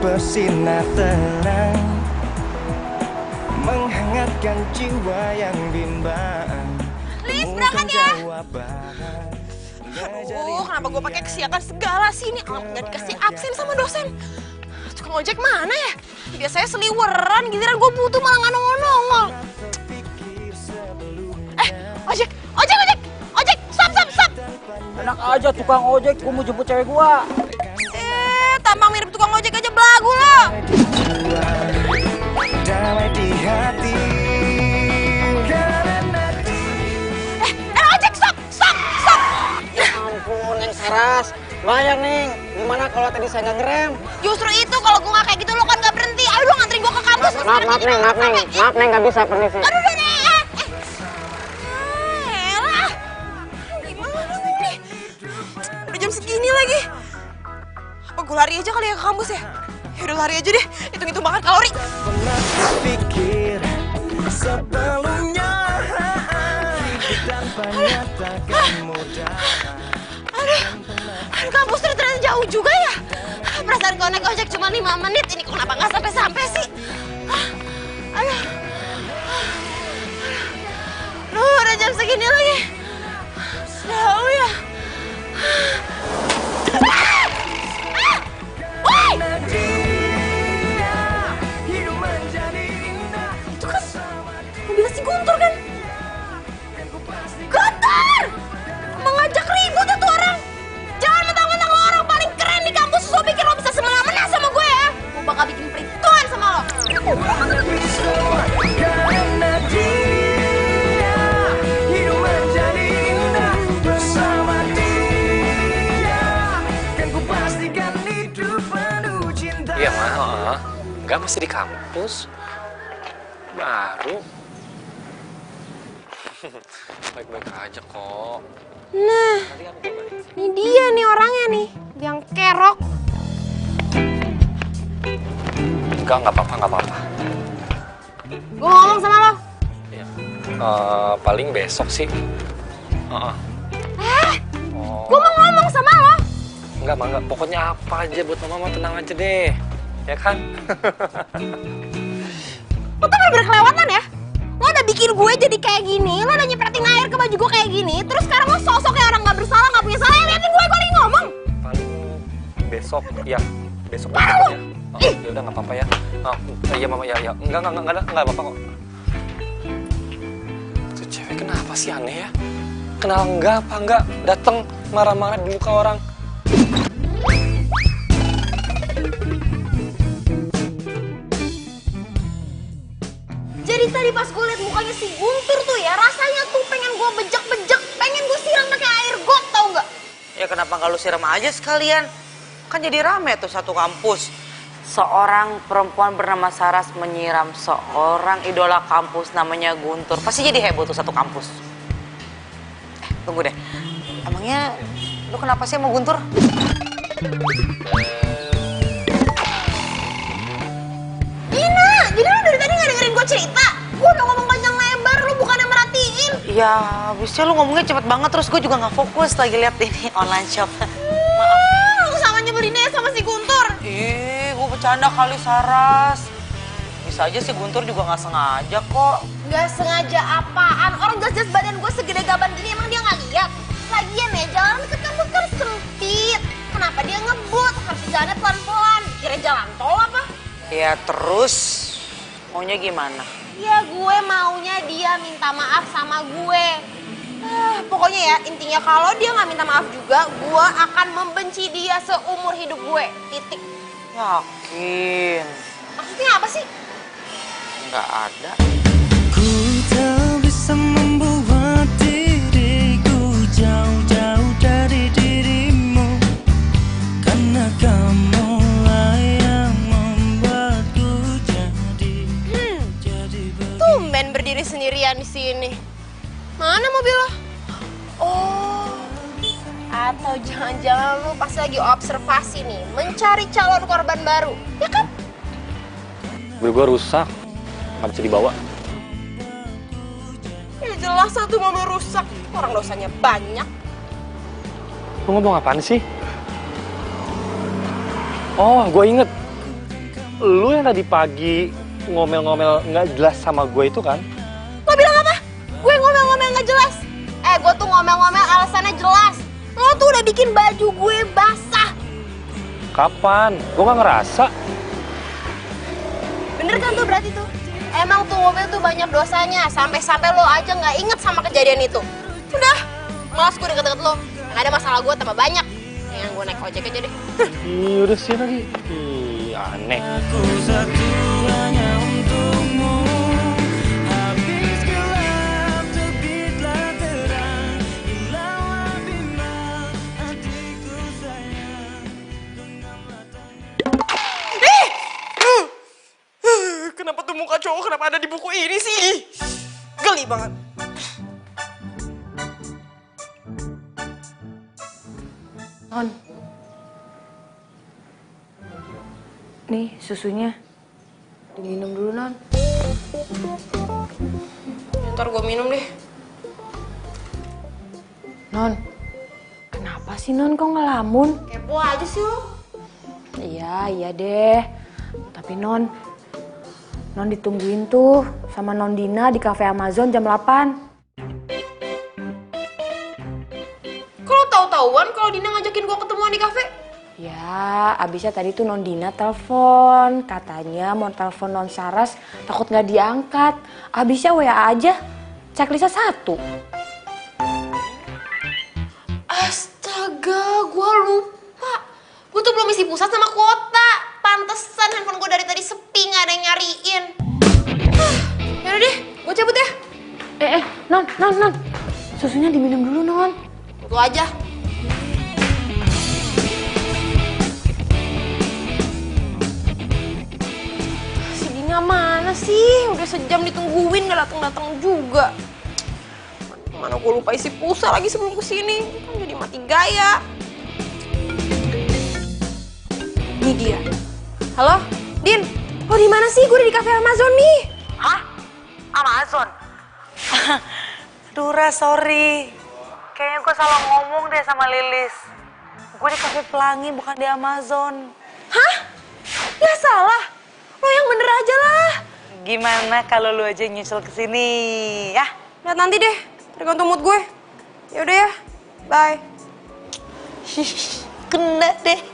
bersinar terang, menghangatkan jiwa yang bimbang. Lis, berangkat ya. Kenapa gue pakai kesiakan segala sih ini? Nggak dikasih absen sama dosen. Tukang ojek mana ya? Biasanya seliweran, giliran gue butuh malah nggak nongol-nongol. Ojek, stop. Enak aja tukang ojek, gue mau jemput cewek gua. Tampang mirip tukang ojek aja belagu lo. Damai di hati. Ojek, stop. Ya ampun, Neng Saras. Bayang, Neng. Gimana kalau tadi saya nggak ngerem? Justru itu kalau gue nggak kayak gitu lo kan nggak berhenti. Ayo dong nganterin gue ke kampus. Maaf, Neng, nggak bisa permisi. Aduh, udah nih. Elah. Gimana nih? Udah jam segini lagi. Apa gue lari aja kali ya ke kampus ya? Yaudah lari aja deh. Hitung-hitung makan kalori. Pernah terpikir sebelumnya hidup tanpa nyatakan mudah. Aduh, kampus ternyata jauh juga ya. Perasaan kalau naik ojek cuma 5 menit. Ini kenapa nggak sampai-sampai sih? Aduh. Aduh, udah jam segini lagi. Jauh ya. Woi! Itu kan mobil si Guntur kan? Guntur! Mengajak ribut itu orang. Jangan mentang-mentang lo orang paling keren di kampus. Lo pikir lo bisa semena-mena sama gue ya? Gue bakal bikin perhitungan sama lo. Karena dia hidup menjadi indah bersama dia, kan ku pastikan hidup penuh cinta. Iya mah, enggak masih di kampus. Baru. Baik-baik aja kok. Nah, ini dia nih orangnya nih, yang kerok. Enggak apa-apa. Gue ngomong sama lo. Iya. Paling besok sih. Gue mau ngomong sama lo. Enggak. Pokoknya apa aja buat mama tenang aja deh. Ya kan? Lo tuh bener-bener kelewatan ya. Lo udah bikin gue jadi kayak gini, lo udah nyepretin air ke baju gue kayak gini, terus sekarang lo sosok kayak orang gak bersalah, gak punya salah, yang liatin gue lagi ngomong. Paling besok, ya. Besok Mana aja. lu? Ya udah nggak apa-apa ya. Iya mama ya. Enggak apa-apa kok. Tuh cewek kenapa sih aneh ya? Kenal enggak datang marah-marah di muka orang. Jadi tadi pas gue liat mukanya si Guntur tuh ya, rasanya tuh pengen gue bejek-bejek, pengen gue siram pakai air got, tau nggak? Ya kenapa nggak lu siram aja sekalian? Kan jadi rame tuh satu kampus. Seorang perempuan bernama Saras menyiram seorang idola kampus namanya Guntur. Pasti jadi heboh tuh satu kampus. Tunggu deh. Emangnya lu kenapa sih sama Guntur? Gina, jadi lu dari tadi nggak dengerin gue cerita? Gue udah ngomong panjang lebar, lu bukannya merhatiin. Ya, habisnya lu ngomongnya cepet banget terus gue juga nggak fokus lagi lihat ini online shop. Maaf. Lu sama nyebelinnya sama si Guntur. Gue bercanda kali Saras. Bisa aja si Guntur juga nggak sengaja kok. Gak sengaja apaan? Orang jelas-jelas badan gue segede gaban gini, emang dia nggak lihat? Lagian ya, jalan ke kampus kan sempit. Kenapa dia ngebut? Harus jalannya pelan-pelan. Kira jalan tol apa? Ya terus maunya gimana? Ya gue maunya dia minta maaf sama gue. Pokoknya ya intinya kalau dia nggak minta maaf juga, gue akan membenci dia seumur hidup gue. Titik. Yakin? Maksudnya apa sih? Nggak ada. Ku tak bisa membuat diriku jauh-jauh dari dirimu, karena kamulah yang membuatku jadi Tumben berdiri sendirian di sini. Mana mobil lo? Oh, atau jangan-jangan lu pas lagi observasi nih, mencari calon korban baru, ya kan? Mobil gue rusak, nggak bisa dibawa. Ya jelas satu mobil rusak, orang dosanya banyak. Lu ngomong apaan sih? Oh, gue inget. lu yang tadi pagi ngomel-ngomel nggak jelas sama gue itu kan? Lo bilang apa? Gue ngomel-ngomel nggak jelas. Gue tuh ngomel-ngomel alasannya jelas. Lo tuh udah bikin baju gue basah. Kapan? Gue nggak ngerasa. Bener kan tuh berarti tuh? Emang tuh mobil tuh banyak dosanya. Sampai-sampai lo aja nggak inget sama kejadian itu. Udah, malas gue deket-deket lo. Yang ada masalah gue tambah banyak. Yang gue naik ojek aja deh. Ih, udah sih lagi. Ih, aneh. Aku satu hanya untukmu. Habis gelap terbitlah terang. Hilanglah bimbang hatiku sayang. Genggamlah Kenapa tuh muka cowok kenapa ada di buku ini sih? Geli banget. Non. Nih susunya. Diminum dulu, Non. Ntar gue minum deh. Non. Kenapa sih, Non? Kok ngelamun? Kepo aja sih lo. Iya deh. Tapi Non ditungguin tuh sama Non Dina di cafe Amazon jam 8. Kalau tahu-tahuan kalau Dina ngajakin gue ketemuan di kafe. Ya, abisnya tadi tuh Non Dina telepon. Katanya mau telepon Non Saras, takut nggak diangkat. Abisnya WA aja, checklistnya 1. Astaga, gue lupa. Gue tuh belum isi pusat sama kuota. Pantesan handphone gue dari tadi sepi, nggak ada yang nyariin. Yaudah deh, gue cabut ya. Non. Susunya diminum dulu, Non. Lu aja. Si Dina mana sih? Udah sejam ditungguin gak datang-datang juga. Mana gue lupa isi pulsa lagi sebelum kesini. Kan jadi mati gaya. Ini dia. Halo, Din. Lo di mana sih? Gue udah di cafe Amazon nih. Hah? Amazon? Dura, sorry. Kayaknya gue salah ngomong deh sama Lilis. Gue di cafe Pelangi, bukan di Amazon. Hah? Gak salah. Lo yang bener aja lah. Gimana kalau lu aja nyusul ke sini, ya? Lihat nanti deh, tergantung mood gue. Yaudah ya, bye. Kena deh.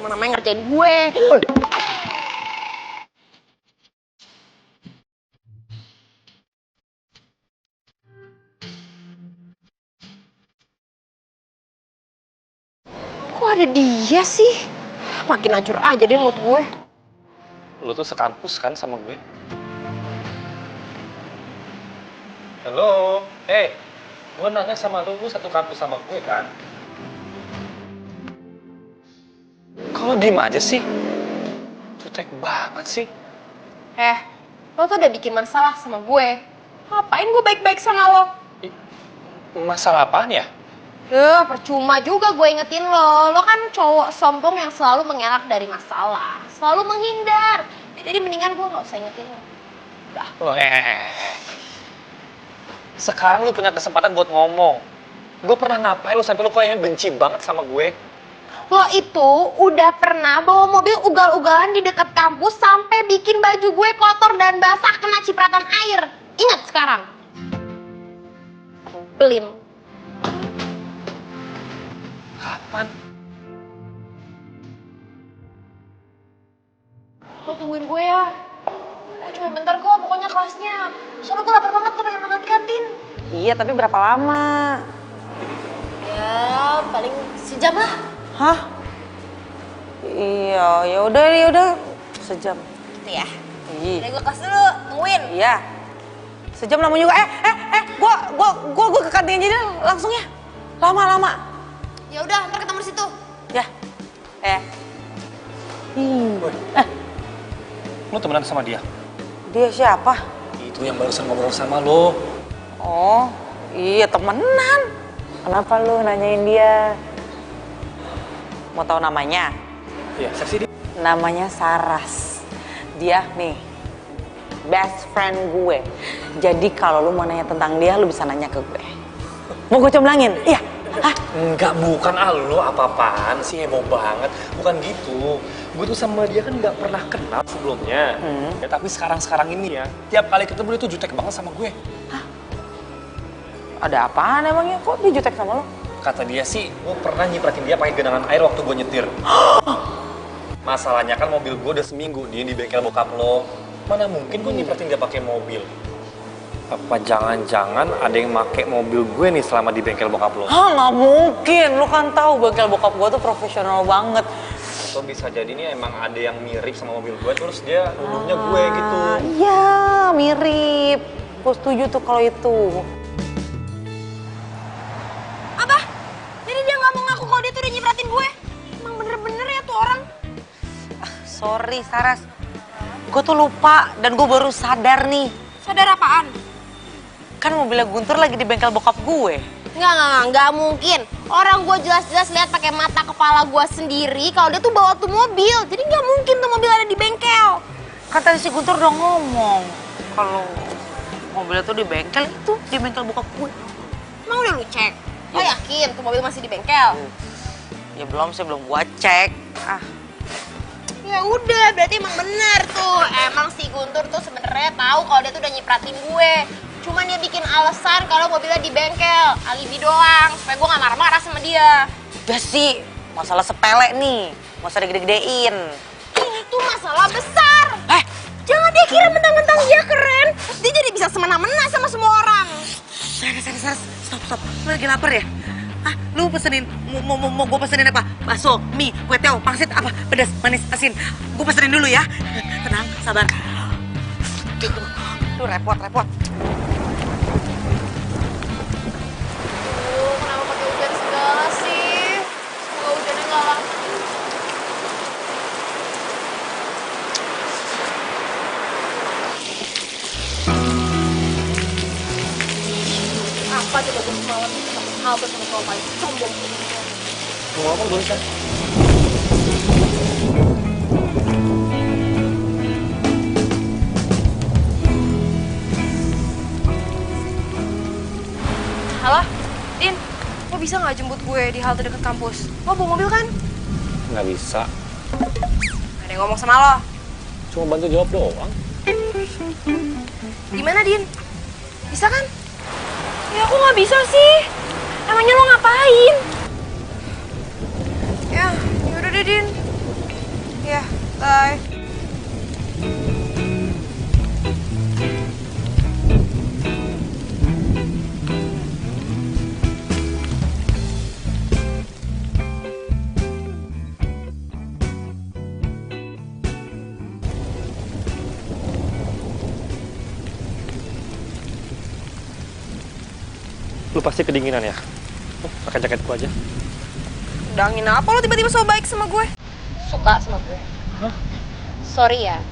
Mana namanya ngerjain gue. Kok ada dia sih? Makin hancur aja deh mood gue. Lu tuh sekampus kan sama gue? Halo, gue nanya sama lu satu kampus sama gue kan? Kalau diem aja sih? Cutek banget sih. Lo tuh udah bikin masalah sama gue. Ngapain gue baik-baik sama lo? Masalah apaan ya? Percuma juga gue ingetin lo. Lo kan cowok sombong yang selalu mengelak dari masalah. Selalu menghindar. Jadi mendingan gue gak usah ingetin lo. Udah. Sekarang lu punya kesempatan buat ngomong. Gue pernah ngapain lu sampai lu kayaknya benci banget sama gue? Lo itu udah pernah bawa mobil ugal-ugalan di dekat kampus sampai bikin baju gue kotor dan basah kena cipratan air. Ingat sekarang. Belin. Kapan? Lo tungguin gue ya. Cuma bentar kok, pokoknya kelasnya. Soalnya gue lapar banget, gue pengen makan di kantin. Iya, tapi berapa lama? Ya, paling sejam lah. Hah? Iya, ya udah sejam. Gitu ya. Iya. Udah gue kelas dulu, tungguin. Iya. Sejam lama juga. Gua ke kantin aja deh langsung ya. Lama. Ya udah, ntar ketemu di situ. Ya. Lu temenan sama dia? Dia siapa? Itu yang barusan ngobrol sama lo. Oh, iya temenan. Kenapa lu nanyain dia? Mau tahu namanya? Iya, siapa sih dia? Namanya Saras. Dia nih best friend gue. Jadi kalau lu mau nanya tentang dia, lu bisa nanya ke gue. Mau gue comblangin? Iya. Hah? Enggak, bukan lu apa-apaan sih, heboh banget. Bukan gitu. gue tuh sama dia kan nggak pernah kenal sebelumnya. Ya tapi sekarang ini ya, tiap kali ketemu dia tuh jutek banget sama gue. Ada apaan emangnya? Kok dia jutek sama lo? Kata dia sih, gue pernah nyipratin dia pakai genangan air waktu gue nyetir. Masalahnya kan mobil gue udah seminggu di bengkel bokap lo. Mana mungkin gue nyipratin dia pakai mobil? Apa jangan-jangan ada yang make mobil gue nih selama di bengkel bokap lo? Hah, nggak mungkin. Lo kan tahu bengkel bokap gue tuh profesional banget. Atau bisa jadi nih emang ada yang mirip sama mobil gue, terus dia nuduhnya gue gitu. Iya, mirip. Gue setuju tuh kalau itu. Apa? Jadi dia nggak mau ngaku kalau dia tuh udah nyipratin gue? Emang bener-bener ya tuh orang? Sorry, Saras. Gue tuh lupa dan gue baru sadar nih. Sadar apaan? Kan mobilnya Guntur lagi di bengkel bokap gue. Nggak mungkin. Orang gue jelas-jelas lihat pakai mata kepala gue sendiri kalau dia tuh bawa tuh mobil. Jadi nggak mungkin tuh mobil ada di bengkel. Kan tadi si Guntur udah ngomong kalau mobilnya tuh di bengkel itu, di bengkel bokap gue. Emang udah lu cek? Lo yakin tuh mobil masih di bengkel? Ya belum sih, belum gua cek. Ya udah, berarti emang bener tuh. Emang si Guntur tuh sebenarnya tahu kalau dia tuh udah nyipratin gue. Cuman dia bikin alasan kalau mobilnya di bengkel, alibi doang, supaya gue nggak marah-marah sama dia. Udah sih, masalah sepele nih, nggak usah digede-gedein. Itu masalah besar. Jangan dia kira mentang-mentang dia keren, terus dia jadi bisa semena-mena sama semua orang. Saras, stop. Lu lagi lapar ya? Lu pesenin, mau gue pesenin apa? Bakso, mie, kue teo, pangsit, apa? Pedas, manis, asin. Gue pesenin dulu ya. Tenang, sabar. Tuh repot. Kenapa pakai hujan segala sih? Semoga hujannya nggak lama. Apa coba gue semalam sahabat sama cowok paling sombong. Mau apa gue kan? Halo, Din, lo bisa nggak jemput gue di halte dekat kampus? Lo bawa mobil kan? Nggak bisa. Ada yang ngomong sama lo. Cuma bantu jawab doang. Gimana, Din? Bisa kan? Ya aku nggak bisa sih. Emangnya lo ngapain? Ya, yaudah deh, Din. Ya, bye. Lu pasti kedinginan ya? Pakai jaketku aja. Dangin apa lo tiba-tiba so baik sama gue? Suka sama gue. Hah? Sorry ya.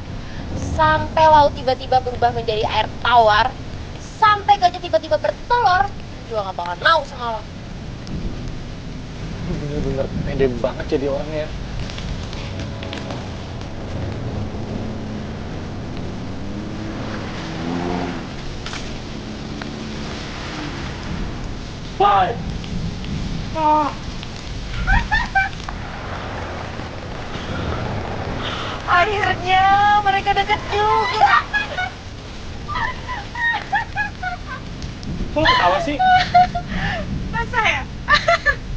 Sampai laut tiba-tiba berubah menjadi air tawar, sampai gajah tiba-tiba bertelur, juga gak bakal mau sama lo. Lu bener-bener pede banget jadi orangnya. Bye. Akhirnya mereka deket juga. Kok lu ketawa sih? Masa ya?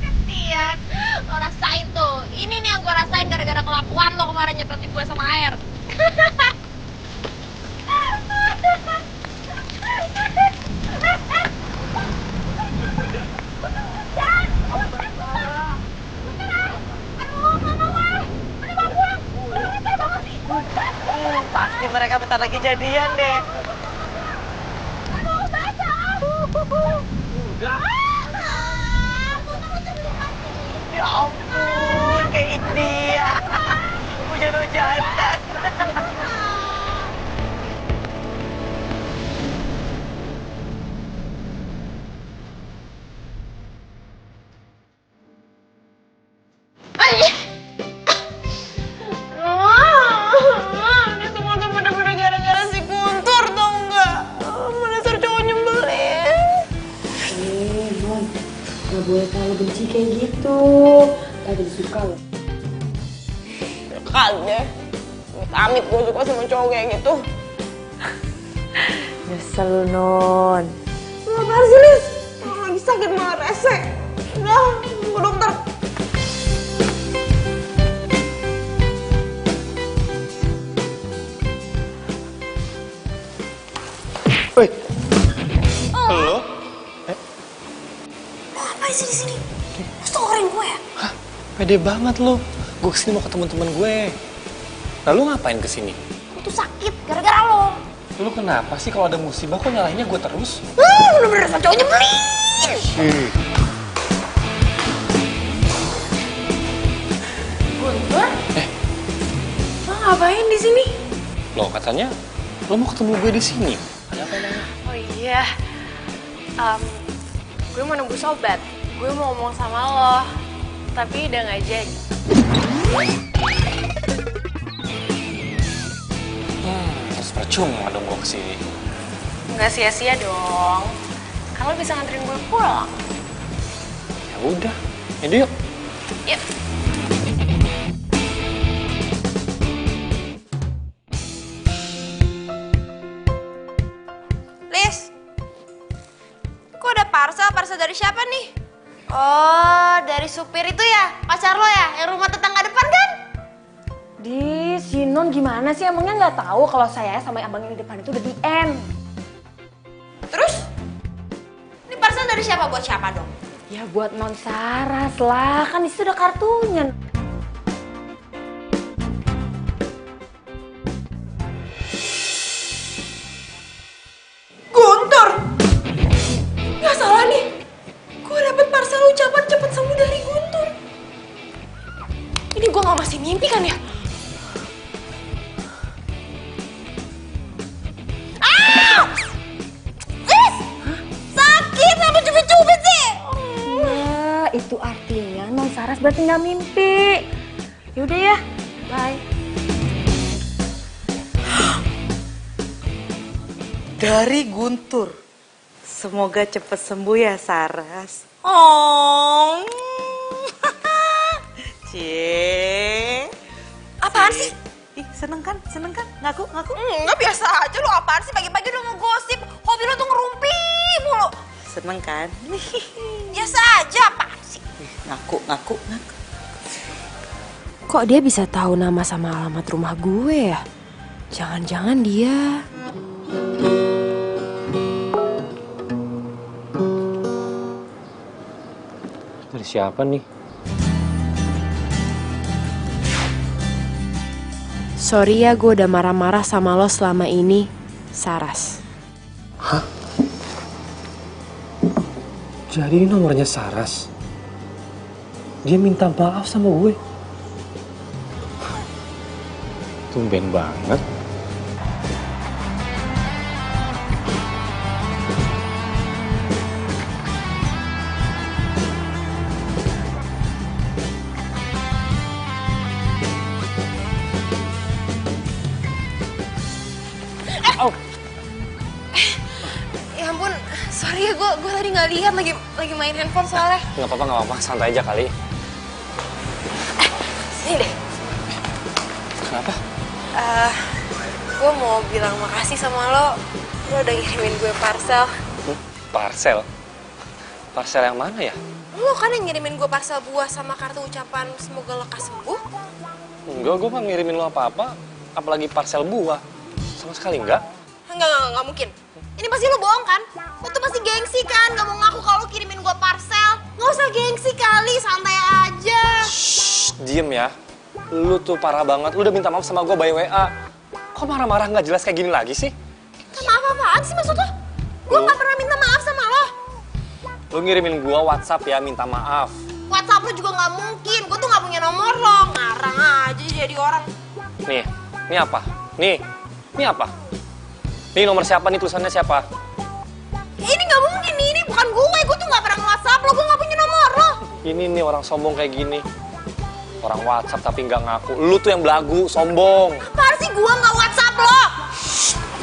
Kasian. Lo rasain tuh. Ini nih yang gue rasain gara-gara kelakuan lo kemarin nyepetin gue sama air. Pasti mereka bentar lagi jadian deh. Ya ampun, kayak dia. Hujan-hujanan. Ini semua tuh bener-bener gara-gara si Guntur tau nggak? Dasar cowok nyebelin. Bon, gak boleh terlalu benci kayak gitu. Gak ada suka loh. Kagak Amit gue suka sama cowok kayak gitu. Nyesel lu, Non. Lu apaan sih, Lis? Orang lagi sakit malah rese. Udah, gue dokter. Woi. Halo? Apa sih di sini? Lu storin gue ya? Hah? Pede banget lu. Gue kesini mau ketemu temen gue. Lalu ngapain kesini? Gue tuh sakit gara-gara lo. Lu kenapa sih kalau ada musibah kok nyalahinnya gue terus? Bener-bener sama cowok nyebelin. Guntur? Lo ngapain di sini? Loh katanya lo mau ketemu gue di sini. Ada apa emangnya? Oh iya, gue mau nunggu sobat. Gue mau ngomong sama lo, tapi udah nggak jadi. Terus percuma dong gue kesini. Nggak sia-sia dong. Kan lo bisa nganterin gue pulang. Ya udah, ini yuk. Yuk. Lis, kok ada parcel? Parcel dari siapa nih? Oh, dari supir itu ya? Pacar lo ya? Yang rumah tetangga depan kan? Di si Non gimana sih? Emangnya nggak tahu kalau saya sama abang yang di depan itu udah di end. Terus? Ini parcel dari siapa buat siapa dong? Ya buat Non Saras lah, kan disitu ada kartunya. Guntur! Nggak salah nih. Gue dapet parcel ucapan cepet sembuh dari Guntur. Ini gue nggak masih mimpi kan ya? Sakit, apa cubit-cubit sih? Nah, itu artinya Non Saras berarti nggak mimpi. Yaudah ya, bye. Dari Guntur. Semoga cepet sembuh ya, Saras. Oh. Cie. Apaan sih? Ih, seneng kan? Seneng kan? Ngaku, ngaku. Nggak biasa aja lo, apaan sih pagi-pagi udah mau gosip. Hobi lo tuh ngerumpi mulu. Seneng kan? Biasa aja, apaan sih? Ngaku, ngaku, ngaku. Kok dia bisa tahu nama sama alamat rumah gue ya? Jangan-jangan dia... Dari siapa nih? Sorry ya gue udah marah-marah sama lo selama ini, Saras. Hah? Jadi ini nomornya Saras? Dia minta maaf sama gue? Tumben banget. Ya ampun, sorry ya gue tadi nggak lihat lagi main handphone soalnya. Nggak apa-apa, santai aja kali. Sini deh. Kenapa? Gue mau bilang makasih sama lo. Lo udah ngirimin gue parcel. Parcel? Parcel yang mana ya? Lo kan yang ngirimin gue parcel buah sama kartu ucapan semoga lekas sembuh. Enggak, gue nggak ngirimin lo apa-apa. Apalagi parcel buah. Sama sekali enggak. Enggak mungkin. Ini pasti lo bohong kan? Lo tuh pasti gengsi kan? Gak mau ngaku kalau lo kirimin gue parcel. Gak usah gengsi kali, santai aja. Shh, diem ya. Lu tuh parah banget. Lu udah minta maaf sama gue by WA. Kok marah-marah nggak jelas kayak gini lagi sih? Maaf apaan sih maksud lo? Gue gak pernah minta maaf sama lo. Lu ngirimin gue WhatsApp ya minta maaf. WhatsApp lo juga gak mungkin. Gue tuh gak punya nomor lo. Ngarang aja jadi orang. Nih, ini apa? Nih, ini apa? Nih nomor siapa nih, tulisannya siapa? Ini gak mungkin nih, ini bukan gue. Gue tuh gak pernah nge-WhatsApp lo. Gue gak punya nomor lo. Ini nih orang sombong kayak gini. Orang WhatsApp tapi nggak ngaku. Lu tuh yang belagu, sombong. Apaan sih gue gak WhatsApp lo?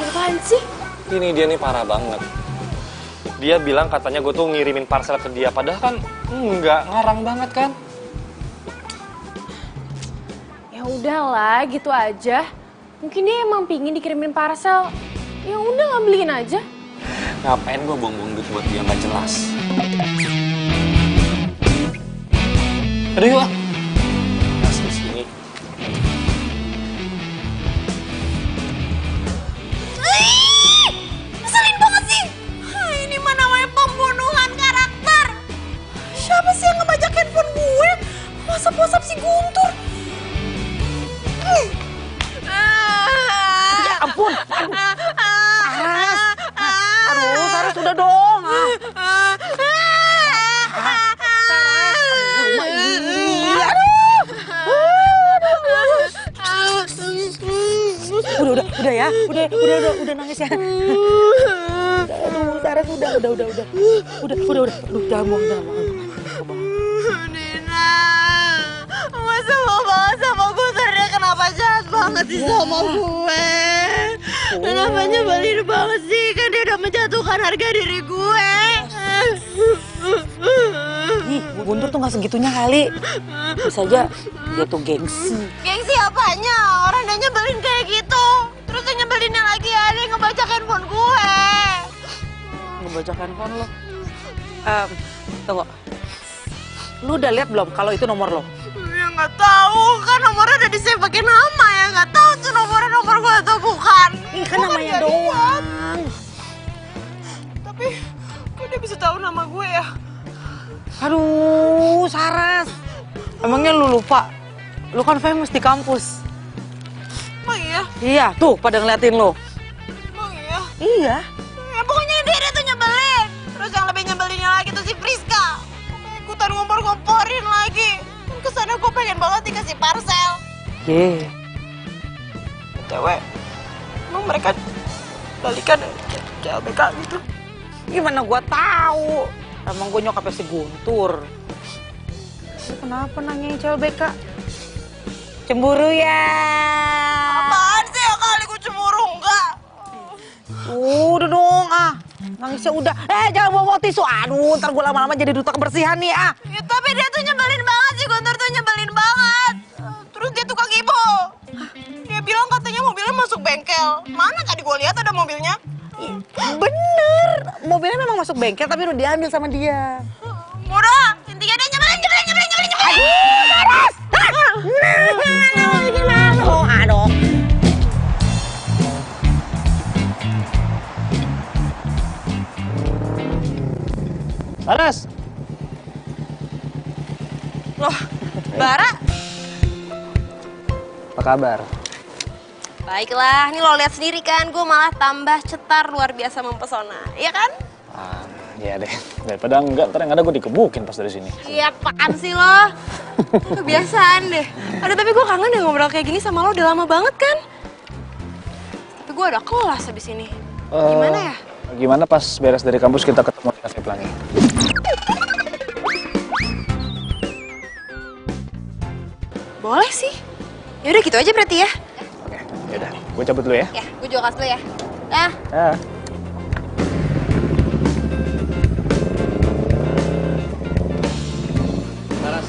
Apaan sih? Ini dia nih parah banget. Dia bilang katanya gue tuh ngirimin parcel ke dia. Padahal kan nggak, ngarang banget kan? Ya udahlah, gitu aja. Mungkin dia emang pingin dikirimin parcel. Ya udah ngambilin aja. Ngapain gue buang-buang duit buat dia nggak jelas? Aduh yuk. Masih sini. Ngeselin banget sih. Ini mah namanya pembunuhan karakter. Siapa sih yang ngebajak handphone gue? WhatsApp si Guntur. Ya ampun. Aduh, Saras udah dong. Udah ya, udah nangis ya. Aduh, Saras udah, jangan bohong. Dina, masa mau banget sama Guntur, dia kenapa jahat banget sih sama gue? Kenapa nyebelin banget sih, kan dia udah menjatuhkan harga diri gue. Ih, Guntur tuh gak segitunya kali. Bisa aja dia tuh gengsi. Gengsi apanya? Orang dia nyebelin kayak gitu. Terus dia nyebelinnya lagi ada yang ngebajak handphone gue. Ngebajak handphone lo. Tunggu. Lu udah lihat belum kalau itu nomor lo? Ya nggak tahu, kan nomornya udah di-save pakai nama ya. Nggak tahu tuh nomor gue atau bukan. Ini kan namanya doang. Tapi kok dia bisa tahu nama gue ya? Aduh, Saras. Emangnya lu lupa? Lu kan famous di kampus. Emang iya? Iya, tuh pada ngeliatin lo. Emang iya? Iya. Ya pokoknya dia tuh nyebelin. Terus yang lebih nyebelinnya lagi tuh si Friska. Ikutan ngompor-ngomporin lagi. Kesana gue pengen banget dikasih parcel. Ye. BTW, emang mereka balikan ke LBK gitu? Gimana gua tahu? Emang gue nyokapnya si Guntur. Lu kenapa nanyain CLBK? Cemburu ya? Apaan sih ya kali gue cemburu enggak? Udah dong nangisnya udah. Jangan bawa tisu. Aduh, ntar gue lama-lama jadi duta kebersihan nih Ya, tapi dia tuh nyebelin banget sih, Guntur tuh nyebelin banget. Terus dia tukang ibu. Dia bilang katanya mobilnya masuk bengkel. Mana tadi gue lihat ada mobilnya? Bener, mobilnya memang masuk bengkel tapi udah diambil sama dia. Udah, intinya dia nyebelin. Aduh, Saras! Aduh. Saras. Loh, Bara? Apa kabar? Baiklah, ini lo lihat sendiri kan, gue malah tambah cetar luar biasa mempesona, iya kan? Iya deh, daripada enggak, ntar yang ada gue dikebukin pas dari sini. Iya, apaan sih lo? Kebiasaan deh. Aduh, tapi gue kangen deh ngobrol kayak gini sama lo, udah lama banget kan? Tapi gue ada kelas habis ini. Gimana ya? Gimana pas beres dari kampus kita ketemu di Cafe Pelangi? Boleh sih. Yaudah gitu aja berarti ya. Oke, yaudah. Gue cabut dulu ya. Ya, gue juga kelas dulu ya. Dah. Ya. Saras.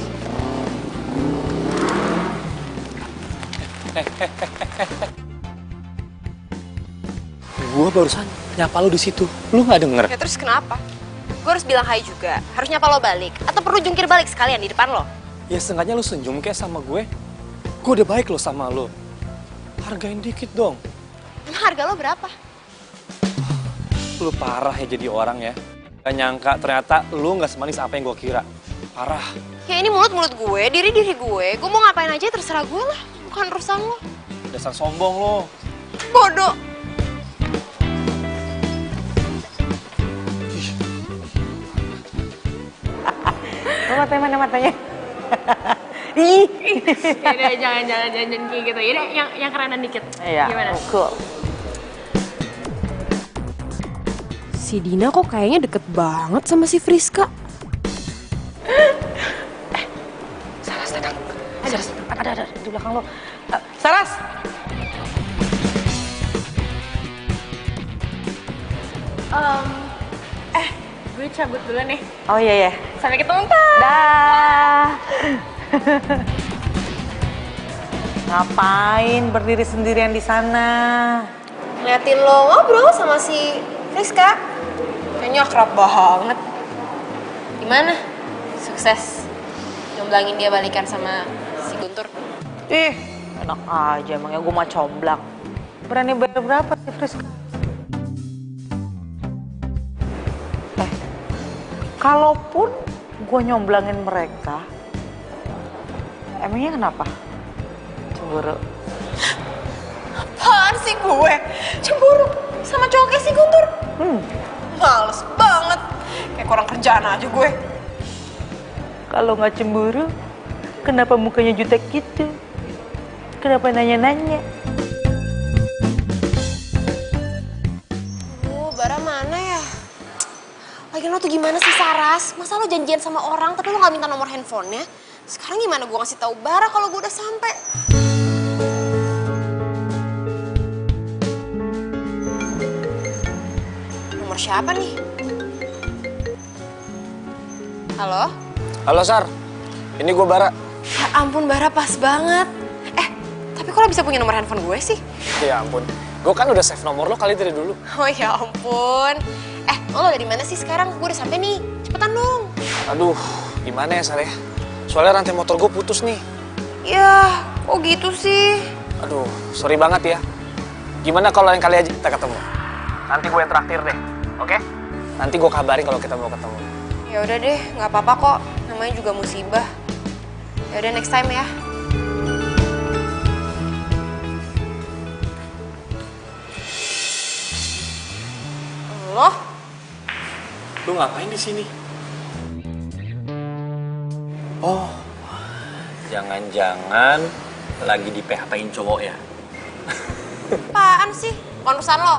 Gua barusan nyapa lu di situ. Lu nggak denger? Ya terus kenapa? Gue harus bilang hai juga. Harus nyapa lo balik. Atau perlu jungkir balik sekalian di depan lo? Ya sengaja lu senyum kayak sama gue. Gue udah baik lo sama lo. Hargain dikit dong. Emang harga lo berapa? Lu parah ya jadi orang ya. Gak nyangka ternyata lu gak semanis apa yang gue kira. Parah. Ya ini mulut-mulut gue, diri-diri gue. Gue mau ngapain aja terserah gue lah. Bukan urusan lo. Dasar sombong lo. Bodoh. Mana matanya? Ih. Yaudah, jangan kayak gitu. Yaudah, yang kerenan dikit. Iya, Gimana? cool. Si Dina kok kayaknya deket banget sama si Friska. Saras datang. Saras, ada di belakang lo. Saras. Gue cabut dulu nih. Oh iya. Sampai ketemu kan? Dah. Ngapain berdiri sendirian di sana? Ngeliatin lo ngobrol sama si Rizka. Kayaknya akrab banget. Gimana? Sukses nyomblangin dia balikan sama si Guntur? Ih, enak aja emangnya gue mah comblang. Berani bayar berapa sih Friska? Kalaupun gue nyomblangin mereka, emangnya kenapa? Cemburu. Apaan sih gue? Cemburu sama cowoknya si Guntur? Males banget. Kayak kurang kerjaan aja gue. Kalau nggak cemburu, kenapa mukanya jutek gitu? Kenapa nanya-nanya? Bara mana ya? Lagian lo tuh gimana sih Saras? Masa lo janjian sama orang tapi lo gak minta nomor handphonenya? Sekarang gimana gue ngasih tahu Bara kalau gue udah sampai? Nomor siapa nih? Halo? Halo Sar, ini gue Bara. Ya ampun Bara, pas banget. Tapi kok lo bisa punya nomor handphone gue sih? Ya ampun, gue kan udah save nomor lo kali dari dulu. Oh ya ampun. Lo dari mana sih sekarang? Gue udah sampai nih. Cepetan dong. Aduh, gimana ya Sar ya? Soalnya rantai motor gue putus nih. Ya, kok gitu sih? Aduh, sorry banget ya. Gimana kalau lain kali aja kita ketemu? Nanti gue yang traktir deh, oke? Nanti gue kabarin kalau kita mau ketemu. Ya udah deh, nggak apa-apa kok. Namanya juga musibah. Ya udah next time ya. Lo? Lu ngapain di sini? Oh, jangan-jangan lagi di PHP-in cowok ya? Apaan sih? Urusan lo?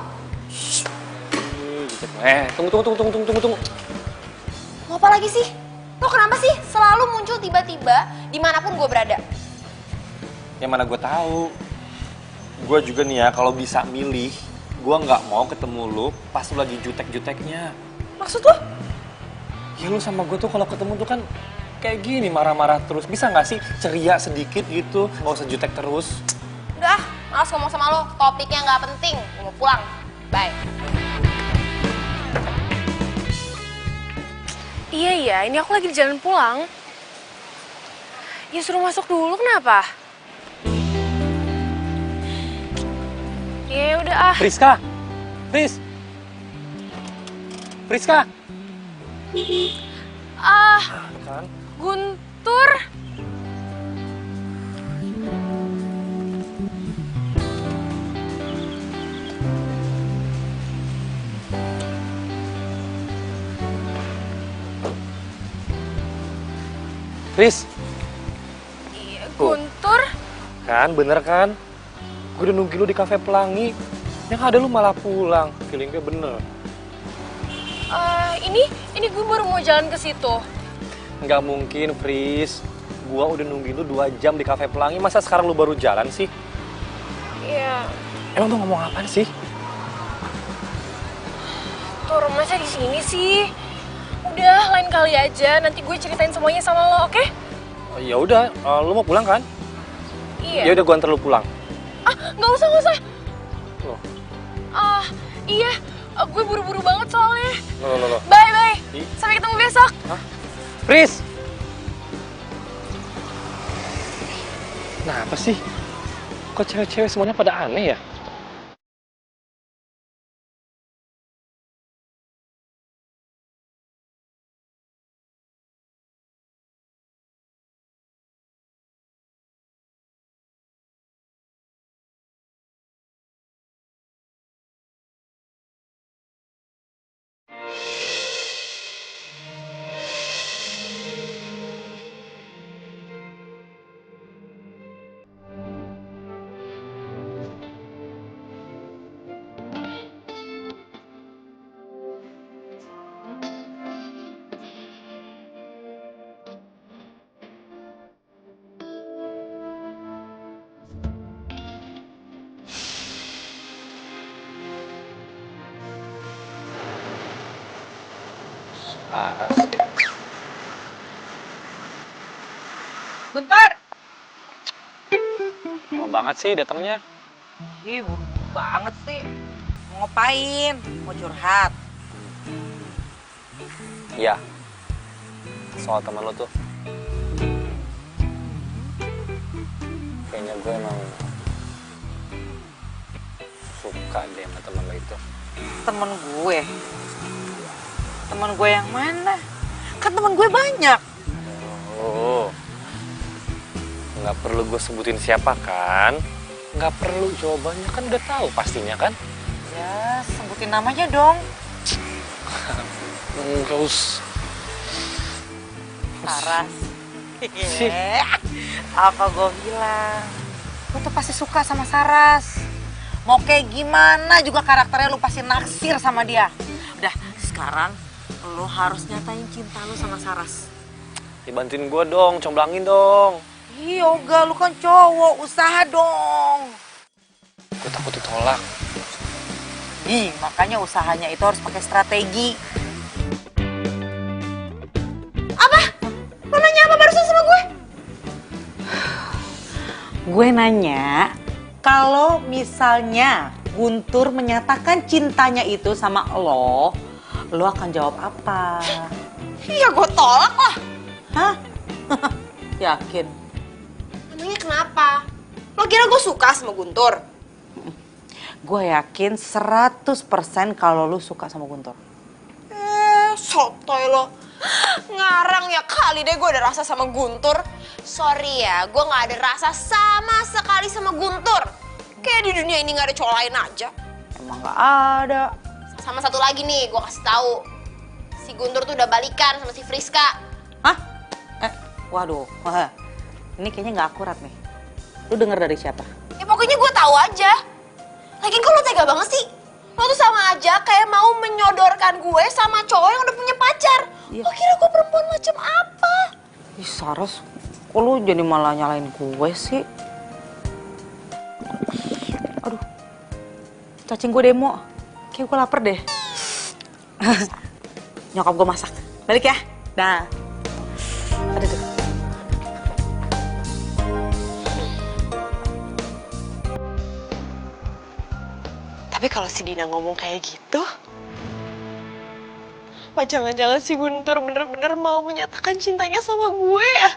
Tunggu. Mau apa lagi sih? Lo kenapa sih selalu muncul tiba-tiba dimanapun gue berada? Yang mana gue tahu. Gue juga nih ya, kalau bisa milih, gue nggak mau ketemu lu pas lu lagi jutek-juteknya. Maksud lo? Ya lu sama gue tuh kalau ketemu tuh kan kayak gini, marah-marah terus. Bisa nggak sih ceria sedikit gitu, nggak usah jutek terus. Udah, malas ngomong sama lo. Topiknya nggak penting. Gue mau pulang. Bye. Iya, ini aku lagi di jalan pulang. Ya suruh masuk dulu, kenapa? Ya udah ah. Friska! Kan? Guntur. Fris, Iya, Guntur. kan bener kan? Gue udah nungguin lu di kafe Pelangi. Yang ada lu malah pulang. Feeling gue bener. Ini gue baru mau jalan ke situ. Nggak mungkin, Fris. Gua udah nungguin lu 2 jam di kafe Pelangi. Masa sekarang lu baru jalan sih? Iya. Emang tuh ngomong apaan sih? Tur, masa di sini sih? Udah, lain kali aja. Nanti gue ceritain semuanya sama lo, oke? Oh, ya udah, lu mau pulang kan? Iya. Ya udah, gua antar lu pulang. Nggak usah. Loh. Iya. Gue buru-buru banget soalnya. Loh. Bye. Sampai ketemu besok. Hah? Fris! Nah, apa sih? Kok cewek-cewek semuanya pada aneh ya? Bentar! Lama banget sih datangnya. Ih, banget sih. Mau ngapain? Mau curhat? Iya. Soal teman lo tuh. Kayaknya gue emang suka deh sama teman lo itu. Temen gue? Temen gue yang mana? Kan temen gue banyak. Oh, nggak perlu gue sebutin siapa kan? Nggak perlu, jawabannya kan udah tahu pastinya kan? Ya, sebutin namanya dong. Nggak usah. Saras. Apa gue bilang? Lu tuh pasti suka sama Saras. Mau kayak gimana juga karakternya lu pasti naksir sama dia. Udah, sekarang lu harus nyatain cinta lu sama Saras. Ya bantuin gue dong, comblangin dong. Ih, Yoga, lu kan cowok, usaha dong. Gue takut ditolak. Ih, makanya usahanya itu harus pakai strategi. Apa? Lo nanya apa barusan sama gue? Gue nanya, kalau misalnya Guntur menyatakan cintanya itu sama lo akan jawab apa? Iya gue tolak lah. Hah? Yakin? Emangnya kenapa? Lo kira gue suka sama Guntur? Gue yakin 100% kalau lu suka sama Guntur. Sotoy lo. Ngarang ya kali deh gue ada rasa sama Guntur. Sorry ya, gue gak ada rasa sama sekali sama Guntur. Kayak di dunia ini gak ada cowok lain aja. Emang gak ada. Sama satu lagi nih, gue kasih tahu. Si Guntur tuh udah balikan sama si Friska. Hah? Waduh. Wah, ini kayaknya gak akurat nih. Lu denger dari siapa? Ya pokoknya gue tahu aja. Lagian kok lo tega banget sih? Lo tuh sama aja kayak mau menyodorkan gue sama cowok yang udah punya pacar. Iya. Lo kira gue perempuan macam apa? Ih, Saras, kok lu jadi malah nyalain gue sih? Aduh, cacing gue demo. Kayak gue lapar deh. Nyokap gue masak. Balik ya. Dah. Aduh, tuh. Tapi kalau si Dina ngomong kayak gitu, apa jangan-jangan si Guntur bener-bener mau menyatakan cintanya sama gue ya?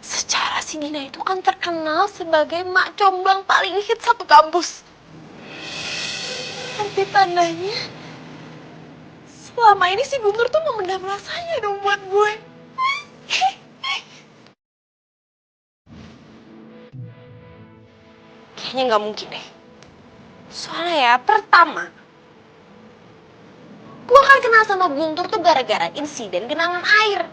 Secara si Dina itu kan terkenal sebagai mak comblang paling hit satu kampus. Tapi tandanya, selama ini si Guntur tuh memendam rasanya dong buat gue. Kayaknya nggak mungkin deh. Soalnya ya, pertama, gue kan kenal sama Guntur tuh gara-gara insiden genangan air.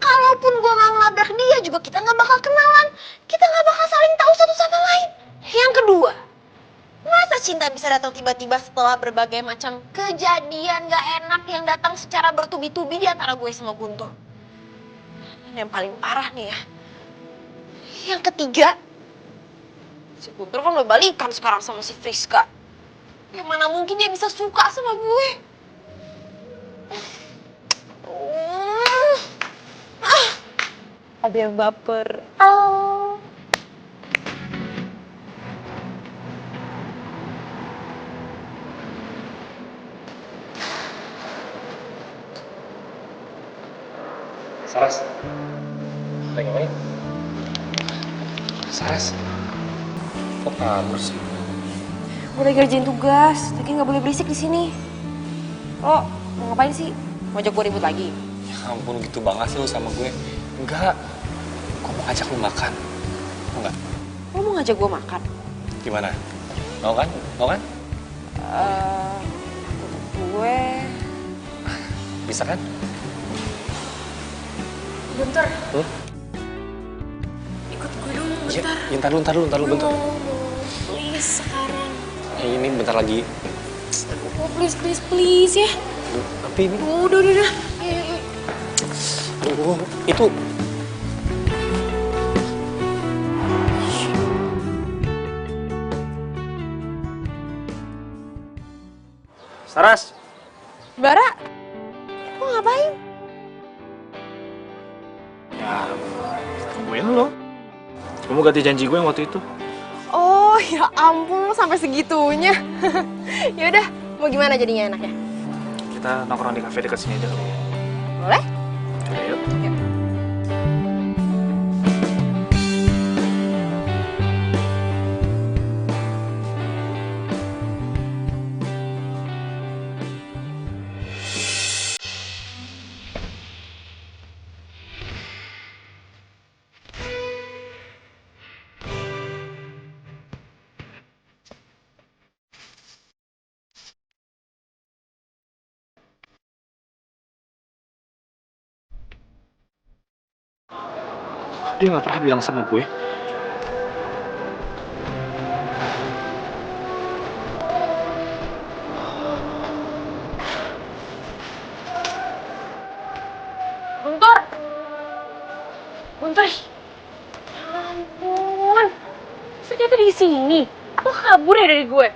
Kalaupun gue nggak ngelabrak dia juga kita nggak bakal kenalan. Kita nggak bakal saling tahu satu sama lain. Yang kedua, masa cinta bisa datang tiba-tiba setelah berbagai macam kejadian gak enak yang datang secara bertubi-tubi di antara gue sama Guntur. Dan yang paling parah nih ya, yang ketiga, si Guntur kan udah balikan sekarang sama si Friska. Gimana mungkin dia bisa suka sama gue? Ada yang baper. Saras. Lagi ngapain? Saras. Kok kabur sih? Gue lagi ngerjain tugas, tapi nggak boleh berisik di sini. Lo mau ngapain sih? Mau ajak gue ribut lagi? Ya ampun, gitu banget sih lu sama gue. Enggak. Gue mau ngajak lu makan. Mau nggak? Lo mau ngajak gue makan? Gimana? Mau kan? Mau kan? Untuk gue... Bisa kan? Bentar. Tuh. Ikut gue dong, bentar. Ya, ntar lu, bentar. Please, sekarang. Ini bentar lagi. Oh, please ya. Tapi ini... Udah. Ayo. Aduh, itu... Saras. Bara, lo ngapain? Ya, tungguin lo. Kamu ganti janji gue yang waktu itu. Oh ya ampun, lo sampai segitunya. Yaudah, mau gimana jadinya enaknya? Kita nongkrong di kafe dekat sini aja kali ya. Boleh? Coba yuk. Dia nggak pernah bilang sama gue. Guntur! Guntur! Ya ampun. Ternyata di sini. Lo kabur ya dari gue?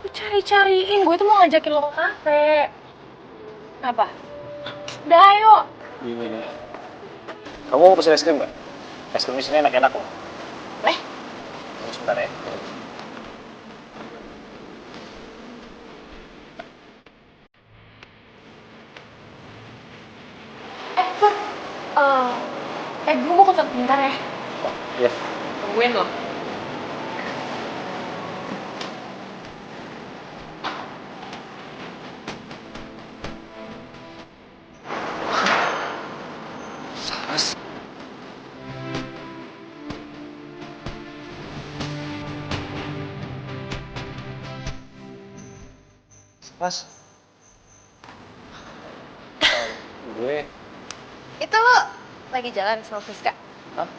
Gue cari-cariin. Gue tuh mau ngajakin lo ke kafe. Apa? Udah ayo. Gini. Kamu mau pesen es krim nggak? Es krim di sini enak-enak loh. Tunggu sebentar ya. Pur. Gue mau ketemu bentar ya. Iya. Tungguin lo. Saras. Saras. Gue. Itu lo lagi jalan sama Friska? Hah?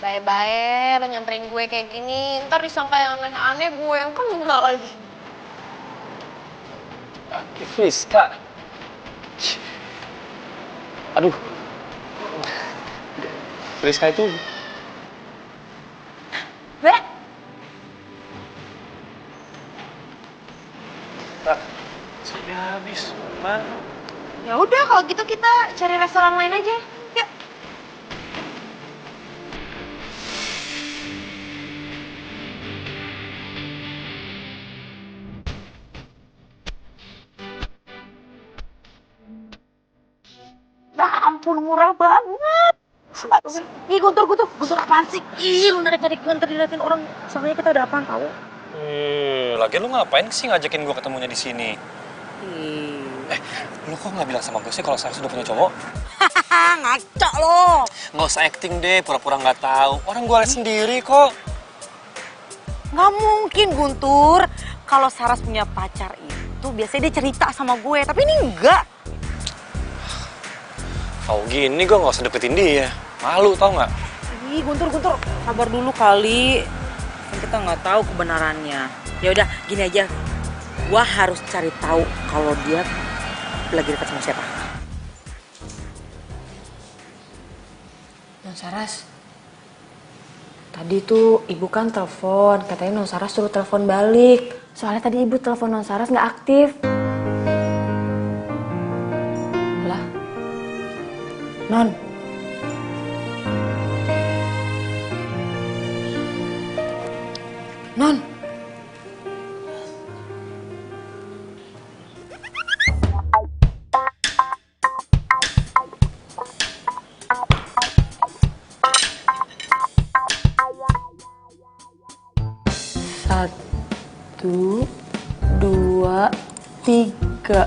Bye-bye, lo nyamperin gue kayak gini. Ntar disangka yang aneh-aneh gue yang kena lagi. Friska. Aduh. Friska itu Gue? sampai habis. Mana? Ya udah kalau gitu kita cari restoran lain aja. Yuk. Ya ampun, murah banget. Ih, Guntur apaan sih? Ih, lu narik-narik gue, ntar diliatin orang. Soalnya kita ada apaan tau? Lagian lu ngapain sih ngajakin gue ketemunya di sini? Lu kok nggak bilang sama gue sih kalau Saras udah punya cowok? Ngaco lo. Nggak usah acting deh, pura-pura nggak tahu. Orang gue liat sendiri kok. Nggak mungkin, Guntur. Kalau Saras punya pacar itu biasanya dia cerita sama gue, tapi ini enggak. Tau gini gue nggak usah deketin dia. Malu tau nggak? Ih, Guntur, sabar dulu kali. Kan kita nggak tahu kebenarannya. Ya udah, gini aja. Gua harus cari tahu kalau dia lagi dekat sama siapa. Non Saras, tadi tuh ibu kan telepon, katanya Non Saras suruh telepon balik. Soalnya tadi ibu telepon Non Saras nggak aktif. Lah, Non. Non. Satu, dua, tiga.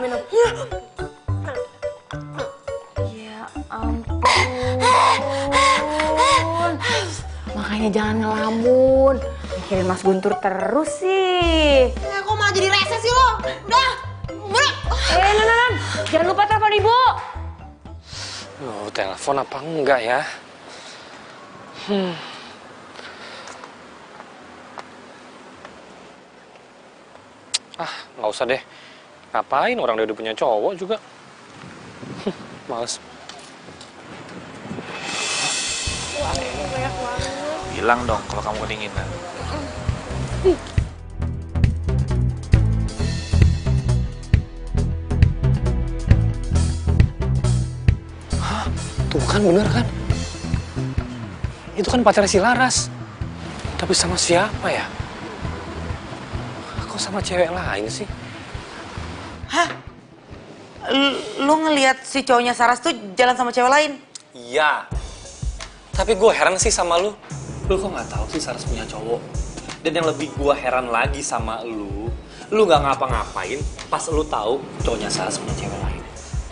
Minum. Ya ampun. Makanya jangan ngelamun. Mikirin Mas Guntur terus sih. Kok malah jadi rese sih lo? Udah, balik. Non. Jangan lupa telepon ibu. Telepon apa enggak ya? Nggak usah deh. Ngapain orang dia udah punya cowok juga? Males. Bilang dong kalau kamu kedinginan. Tuh kan bener kan? Itu kan pacarnya si Laras. Tapi sama siapa ya? Kok sama cewek lain sih? Hah? Lu ngelihat si cowoknya Saras tuh jalan sama cewek lain? Iya. Tapi gue heran sih sama lu. Lu kok nggak tahu sih Saras punya cowok? Dan yang lebih gue heran lagi sama lu nggak ngapa-ngapain pas lu tahu cowoknya Saras punya cewek lain.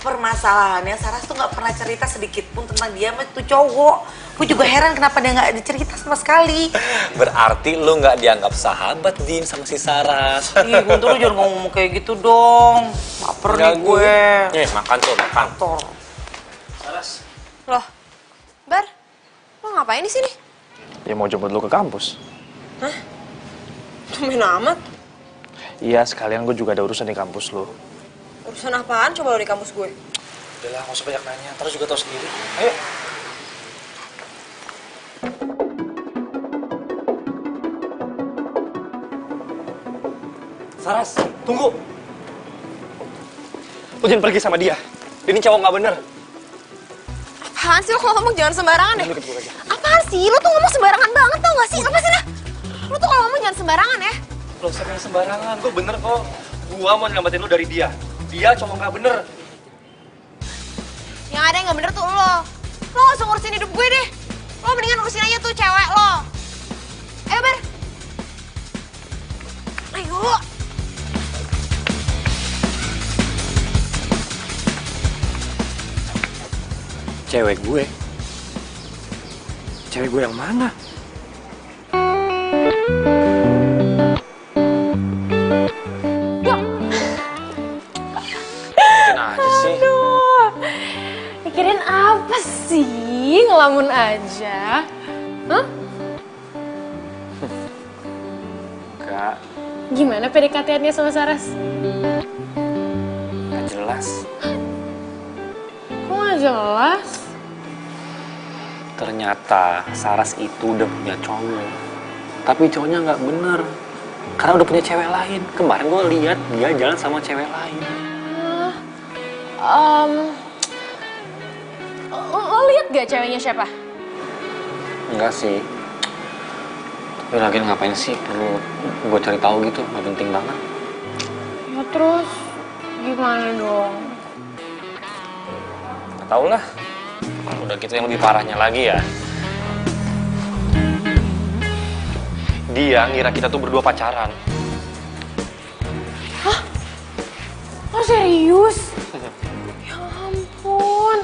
Permasalahannya Saras tuh nggak pernah cerita sedikit pun tentang dia sama tuh cowok. Gue juga heran kenapa dia nggak dicerita sama sekali. Berarti lu nggak dianggap sahabat, Din, sama si Saras. Ih, Guntur, lu jangan ngomong kayak gitu dong. Laper nih gue. Makan tuh, makan. Tor. Laras. Loh, Bar, lo ngapain di sini? Ya mau jemput lu ke kampus. Hah? Tumben amat. Iya, sekalian gue juga ada urusan di kampus lu. Urusan apaan coba lo di kampus gue? Udahlah, gak usah banyak nanya. Terus juga tahu sendiri. Ayo. Saras, tunggu. Lu jangan pergi sama dia. Dia ini cowok nggak bener. Apaan sih lo kalau ngomong jangan sembarangan deh? Lu ikut gue aja. Apaan sih? Lo tuh ngomong sembarangan banget tau gak sih? Apa sih dah? Lo tuh kalau ngomong jangan sembarangan ya? Lo sering sembarangan. Gue bener kok. Gua mau nyelamatin lu dari dia. Dia cowok nggak bener. Yang ada yang gak bener tuh lo. Lo gak usah ngurusin hidup gue deh. Lo mendingan urusin aja tuh cewek lo. Ayo Bar. Ayo. Cewek gue? Cewek gue yang mana? Bikin aja sih. Mikirin apa sih? Ngelamun aja. Hah? Enggak, Gimana PDKT-annya sama Saras? gak jelas. Kok gak jelas? Ternyata Saras itu udah punya cowok. Tapi cowoknya nggak bener. Karena udah punya cewek lain. Kemarin gue lihat dia jalan sama cewek lain. Lo lihat gak ceweknya siapa? Enggak sih. Tapi lagi ngapain sih perlu gue cari tahu gitu? Nggak penting banget. Ya terus gimana dong? Nggak tahu lah. Udah gitu yang lebih parahnya lagi ya. Dia ngira kita tuh berdua pacaran. Lo serius? Ya ampun.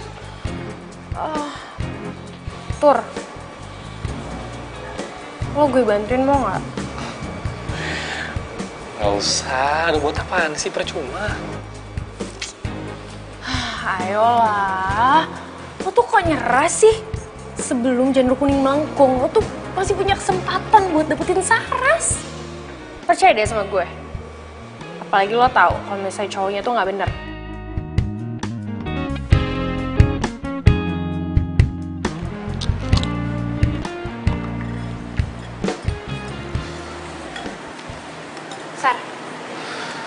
Tur. Lo gue bantuin mau nggak? Nggak usah. Aduh, buat apaan sih? Percuma. Ayolah. Lo tuh kok nyerah sih? Sebelum janur kuning melengkung, lo tuh masih punya kesempatan buat dapetin Saras. Percaya deh sama gue. Apalagi lo tahu kalau misalnya cowoknya tuh nggak bener. Sar,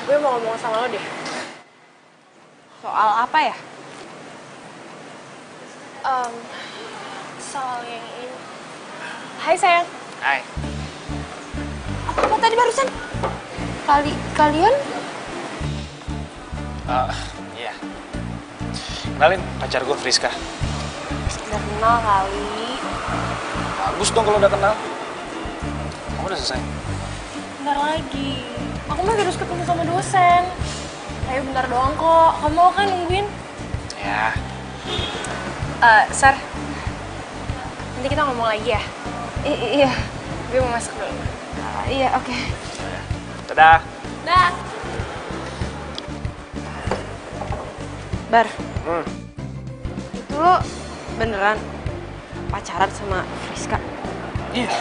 gue mau ngomong sama lo deh. Soal apa ya? Soal yang ini. Hai sayang. Hai. Apa tadi barusan? Kalian? Iya. Kenalin, pacar gue Friska. Udah kenal kali. Bagus dong kalau udah kenal. Kamu udah selesai? Bentar lagi. Aku masih harus ketemu sama dosen. Ayo bentar doang kok. Kamu mau kan nungguin? Ya. Sar. Nanti kita ngomong lagi ya? Iya. Gue mau masuk dulu. Iya, oke. Dadah. Dah. Bar. Itu lo beneran pacaran sama Friska? Iya.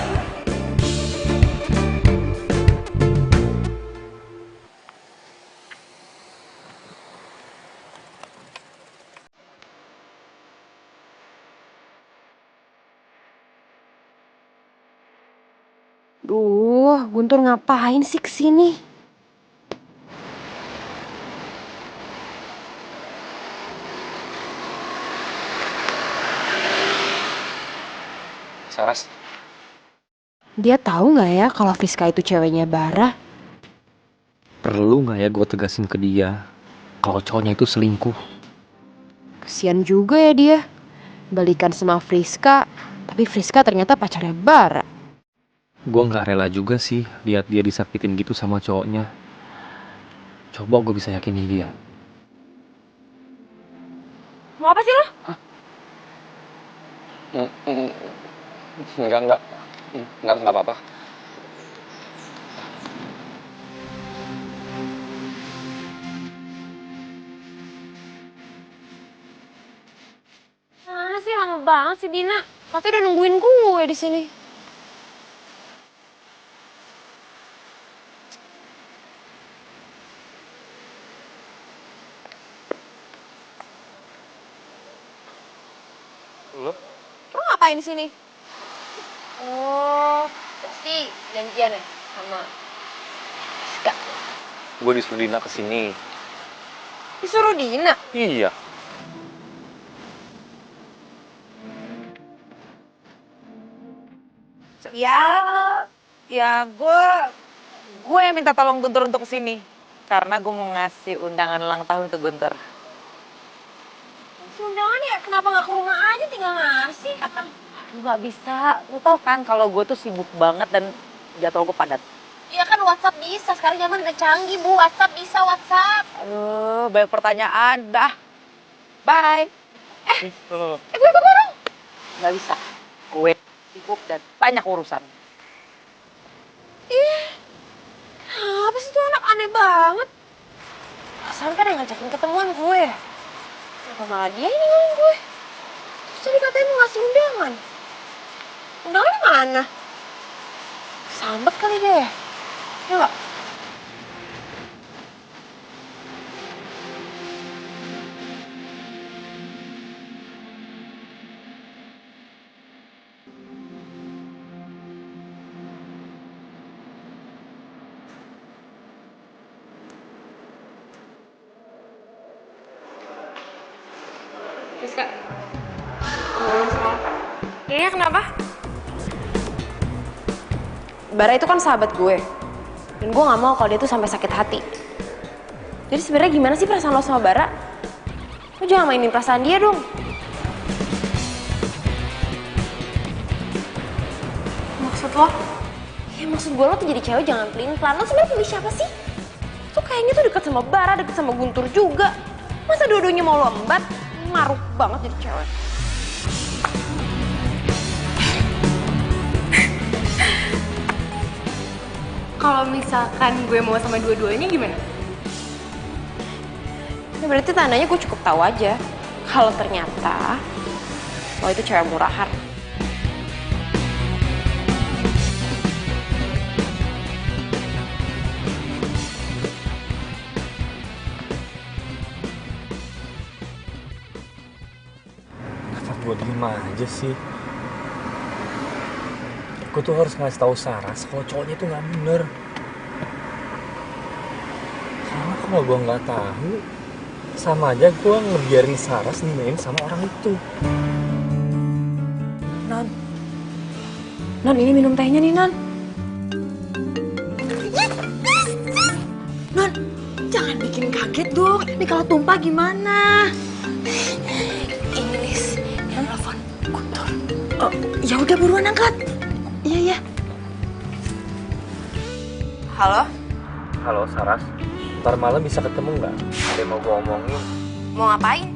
Duh, Guntur ngapain sih kesini? Saras. Dia tahu nggak ya kalau Friska itu ceweknya Bara? Perlu nggak ya gue tegasin ke dia kalau cowoknya itu selingkuh? Kesian juga ya dia. Balikan sama Friska, tapi Friska ternyata pacarnya Bara. Gue nggak rela juga sih lihat dia disakitin gitu sama cowoknya. Coba gue bisa yakinin dia. Mau apa sih lo? Enggak apa-apa. Mana sih lama banget sih Dina. Katanya udah nungguin gue di sini. Lo? Lo ngapain di sini? Oh, pasti janjian ya sama Friska. Gue disuruh Dina kesini. Disuruh Dina? Iya. Ya gue yang minta tolong Guntur untuk kesini. Karena gue mau ngasih undangan ulang tahun untuk Guntur. Si undangan ya, kenapa nggak ke rumah aja tinggal ngasih? Aduh gak bisa, lu tau kan kalau gue tuh sibuk banget dan jadwal gue padat. Ya kan WhatsApp bisa, sekarang zaman udah canggih Bu, WhatsApp bisa, WhatsApp. Aduh, banyak pertanyaan, dah. Bye. Gue bareng. Gak bisa, gue sibuk dan banyak urusan. Apa sih tuh anak aneh banget? Perasaan kan yang ngajakin ketemuan gue. Kenapa malah dia ini ngomong gue? Terus tadi katanya mau ngasih undangan. Undangannya mana? Sambet kali deh. Ya nggak? Friska. Iya, kenapa? Bara itu kan sahabat gue. Dan gue gak mau kalau dia tuh sampai sakit hati. Jadi sebenarnya gimana sih perasaan lo sama Bara? Lo jangan mainin perasaan dia dong. Maksud lo? Ya maksud gue lo tuh jadi cewek jangan pelin-pelan. Lo sebenarnya pilih siapa sih? Tuh kayaknya tuh deket sama Bara, deket sama Guntur juga. Masa dua-duanya mau lo embat? Maruk banget jadi cewek. Kalau misalkan gue mau sama dua-duanya gimana? Ya berarti tandanya gue cukup tahu aja kalau ternyata lo itu cewek murahan. Kenapa gue diem aja sih? Gue tuh harus ngasih tahu Saras kalau cowoknya itu nggak bener. Karena kalau gue nggak tahu, sama aja gue ngebiarin Saras dimain sama orang itu. Non, ini minum tehnya nih, Non. Non, jangan bikin kaget dong. Ini kalau tumpah gimana? Ini Lis, yang telepon Guntur. Oh, ya udah buruan angkat. Iya, ya. Halo? Halo Saras, ntar malam bisa ketemu nggak? Ada yang mau gue omongin. Mau ngapain?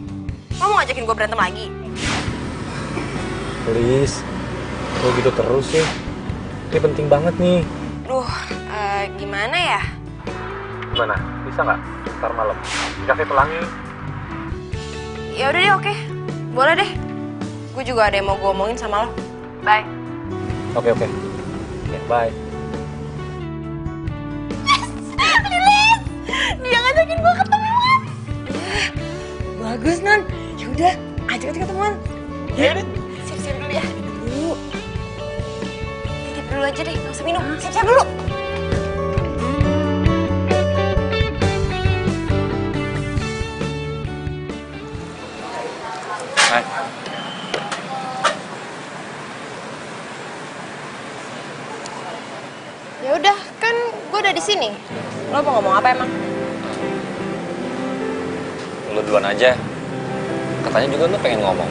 Lo mau ngajakin gue berantem lagi? Please, lo gitu terus sih. Ini penting banget nih. Duh, gimana ya? Gimana? Bisa nggak? Ntar malam di Cafe Pelangi. Ya udah deh, oke. Boleh deh. Gue juga ada yang mau gue omongin sama lo. Bye. Oke. Ya, bye. Dia ngajakin gue ketemuan. Bagus, Non. Ya udah, ajak aja ketemuan. Ya udah. Siap-siap dulu ya. Dulu. Titip dulu aja deh, nggak usah minum. Siap-siap dulu. Hai. Lo mau ngomong apa emang? Lu duluan aja. Katanya juga lu pengen ngomong.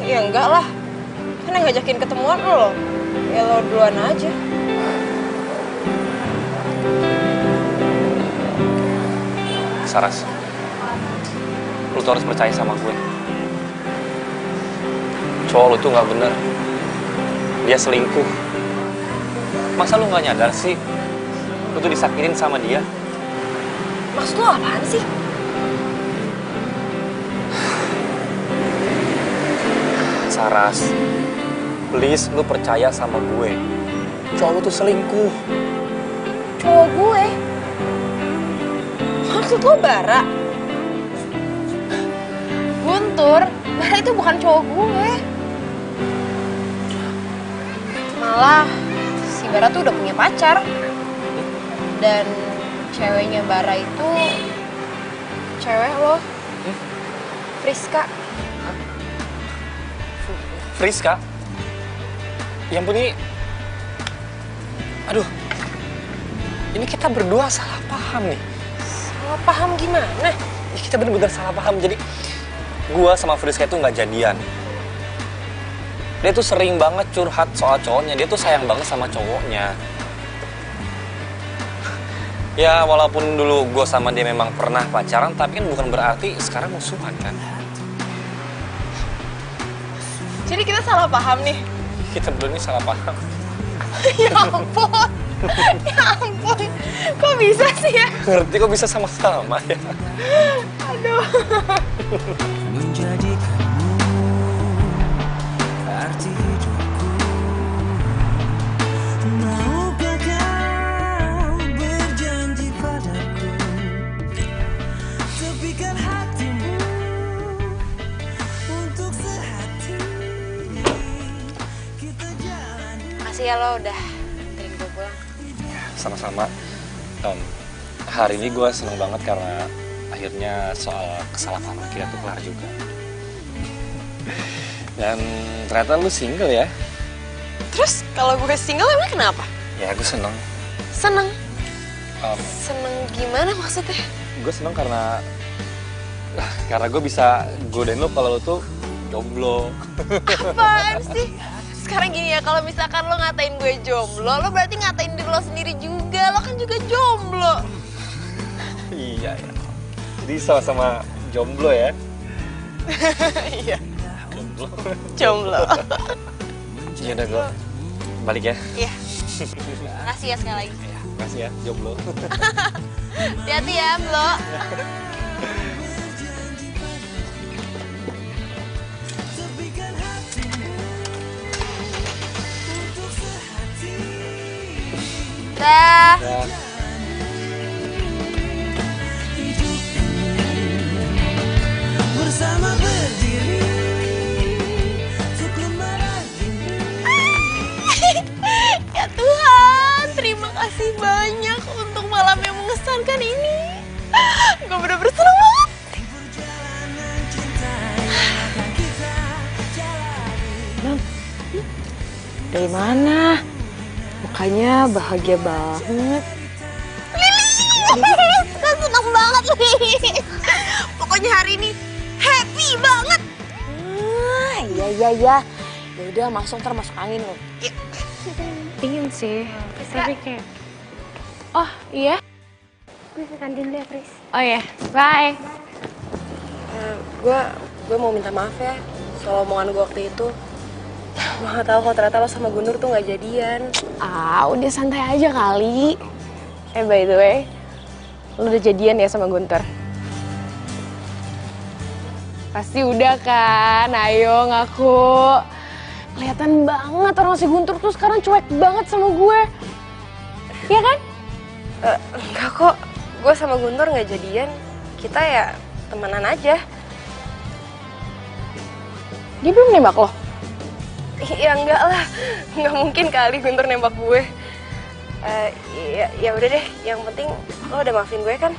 Ya enggak lah. Kan yang ngajakin ketemuan lo. Ya lo duluan aja. Saras, lu tuh harus percaya sama gue. Cowok lu tuh nggak bener. Dia selingkuh. Masa lu nggak nyadar sih? Lu tuh disakitin sama dia. Maksud lo apaan sih? Saras, please lu percaya sama gue. Cowok lu tuh selingkuh. Cowok gue? Maksud lo Bara? Guntur, Bara itu bukan cowok gue. Malah, si Bara tuh udah punya pacar. Dan ceweknya Bara itu cewek lo, Friska. Friska? Yang punya... Aduh, ini kita berdua salah paham nih. Salah paham gimana? Ya, kita bener-bener salah paham. Jadi, gua sama Friska itu nggak jadian. Dia tuh sering banget curhat soal cowoknya. Dia tuh sayang banget sama cowoknya. Ya, walaupun dulu gua sama dia memang pernah pacaran, tapi kan bukan berarti sekarang musuhan kan. Jadi kita salah paham nih? Kita berdua ini salah paham. Ya ampun, ya ampun. Kok bisa sih ya? Ngerti kok bisa sama-sama ya? Aduh. Menjadikanmu arti hidupku. Maukah kau berjanji padaku, tepikan hatimu untuk sehati. Kita jalani. Makasih ya lo udah anterin gue pulang. Sama-sama. Hari ini gue seneng banget karena akhirnya soal kesalahpahaman kita tuh kelar juga. Dan ternyata lu single ya? Terus kalau gue single emang kenapa? Ya gue seneng. Seneng? Seneng gimana maksudnya? Gue seneng karena gue bisa godain lu kalau lu tuh jomblo. Apaan sih? Sekarang gini ya, kalau misalkan lo ngatain gue jomblo, lo berarti ngatain diri lo sendiri juga. Lo kan juga jomblo. Iya ya. Jadi sama-sama jomblo ya? Iya, Jomblo. jomblo. Ya udah gue balik ya. Iya. Makasih ya sekali lagi. Ya, makasih ya jomblo. Hati-hati ya, Blo. Dah. Ya. Bersama berdiri untuk lembaran ini. Ya Tuhan, terima kasih banyak untuk malam yang mengesankan ini. Gue bener-bener seneng banget. Perjalanan cinta yang akan kita jalani. Dari mana? Mukanya bahagia banget. Seneng banget, Li. Pokoknya hari ini happy banget. Iya. Ya udah masuk angin loh. Dingin sih, tapi kayak... Oh, iya? Gue ke kantin dulu ya, Pris. Oh iya, bye. Gue mau minta maaf ya soal omongan gue waktu itu. Gue gak tau kalau ternyata lo sama Guntur tuh gak jadian. Ah, udah santai aja kali. By the way, lo udah jadian ya sama Guntur? Pasti udah kan, ayo ngaku. Kelihatan banget orang si Guntur tuh sekarang cuek banget sama gue. Iya kan? Enggak kok, gue sama Guntur gak jadian. Kita ya temenan aja. Dia belum nembak lo? Ya enggak lah, nggak mungkin kali Guntur nembak gue. Ya udah deh, yang penting lo udah maafin gue kan?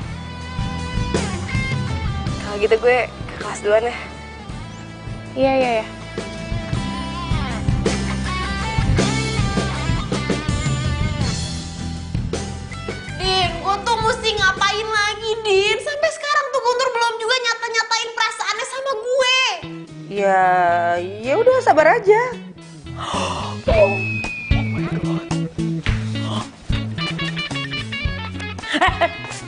Kalau gitu gue ke kelas duluan ya. Iya. Din, gue tuh mesti ngapain lagi, Din? Sampai sekarang tuh Guntur belum juga nyata-nyatain perasaannya sama gue. Ya udah sabar aja.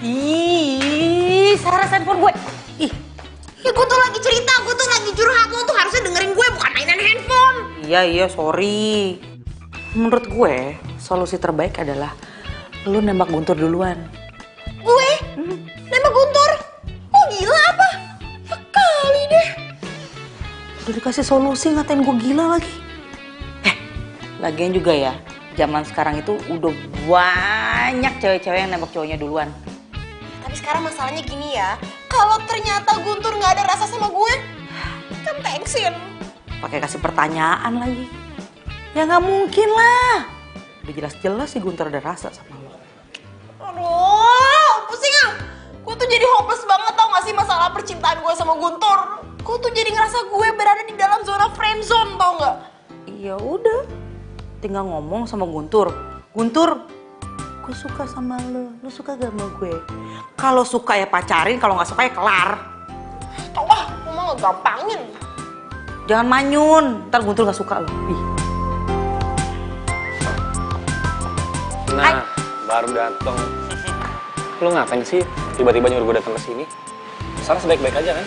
Ih, Saras handphone gue. Ih, Ya gue tuh lagi cerita, gue tuh lagi curhat. Lo tuh harusnya dengerin gue, bukan mainan handphone. iya sorry. Menurut gue solusi terbaik adalah lu nembak Guntur duluan. Gue? Nembak Guntur? Oh gila apa? Ya kali deh. Udah dikasih solusi ngatain gue gila lagi. Lagian juga ya, zaman sekarang itu udah banyak cewek-cewek yang nembak cowoknya duluan. Tapi sekarang masalahnya gini ya, kalau ternyata Guntur nggak ada rasa sama gue, kan thanksin. Pakai kasih pertanyaan lagi. Ya nggak mungkin lah. Udah jelas-jelas sih Guntur ada rasa sama lo. Aduh, pusing ah. Gue tuh jadi hopeless banget tau gak sih masalah percintaan gue sama Guntur. Gue tuh jadi ngerasa gue berada di dalam zona friendzone tau gak? Iya udah, tinggal ngomong sama Guntur. Guntur, gue suka sama lo suka gak sama gue? Kalau suka ya pacarin, kalau nggak suka ya kelar. Tau ah, lu mah ngegampangin. Jangan manyun, ntar Guntur nggak suka lo. Ih. Nah, baru dateng. Lu ngapain sih tiba-tiba nyuruh gue datang ke sini? Saras baik-baik aja kan?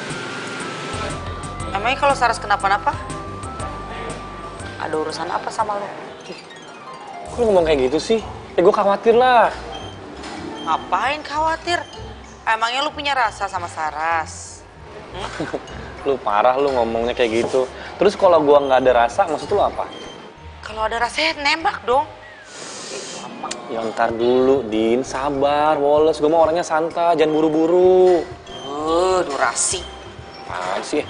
Emangnya kalau Saras kenapa-napa? Ada urusan apa sama lo? Kok lu ngomong kayak gitu sih? Ya gue khawatir lah. Ngapain khawatir? Emangnya lu punya rasa sama Saras? Lu parah lu ngomongnya kayak gitu. Terus kalau gue nggak ada rasa, maksud lu apa? Kalau ada rasanya nembak dong. Ya ntar dulu, Din. Sabar, Wallace. Gue mau orangnya santai, jangan buru-buru. Durasi. Apaan sih?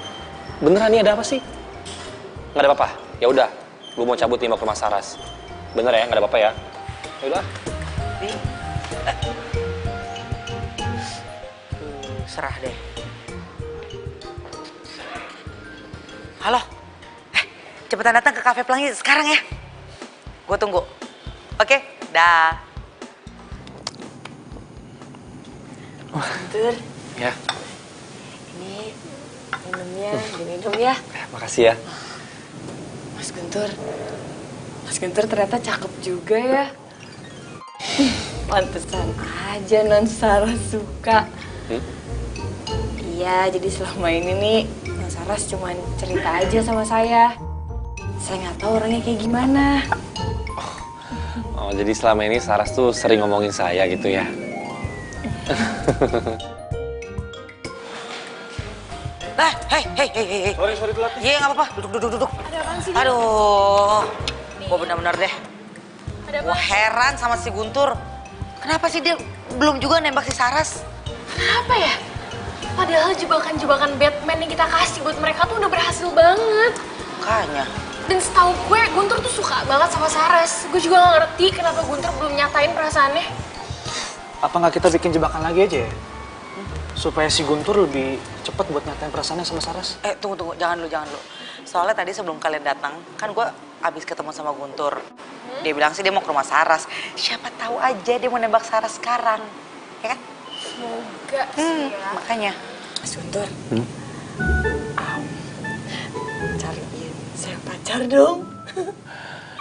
Beneran nih ada apa sih? Nggak ada apa-apa? Ya udah, gue mau cabut nih mau ke rumah Saras. Bener ya, nggak ada apa-apa ya? Ya udah. Serah deh. Halo. Cepetan datang ke Cafe Pelangi sekarang ya. Gue tunggu. Oke, dah. Guntur, Ya, ini minumnya, diminum ya. makasih ya. Mas Guntur ternyata cakep juga ya. Pantesan aja non Saras suka. Iya, jadi selama ini nih non Saras cuma cerita aja sama saya. Saya nggak tahu orangnya kayak gimana. Oh, jadi selama ini Saras tuh sering ngomongin saya gitu ya? Nah, hei. Sorry telat. Iya, nggak apa-apa. Duduk. Ada apaan sih? Aduh, gue benar-benar deh. Gue heran sama si Guntur. Kenapa sih dia belum juga nembak si Saras? Kenapa ya? Padahal jebakan-jebakan Batman yang kita kasih buat mereka tuh udah berhasil banget. Makanya. Dan setahu gue, Guntur tuh suka banget sama Saras. Gue juga gak ngerti kenapa Guntur belum nyatain perasaannya. Apa nggak kita bikin jebakan lagi aja ya? Supaya si Guntur lebih cepet buat nyatain perasaannya sama Saras. Tunggu. Jangan lu. Soalnya tadi sebelum kalian datang, kan gue abis ketemu sama Guntur. Dia bilang sih dia mau ke rumah Saras. Siapa tahu aja dia mau nembak Saras sekarang. Ya kan? Semoga sih ya. Makanya. Mas Guntur, cariin saya pacar dong.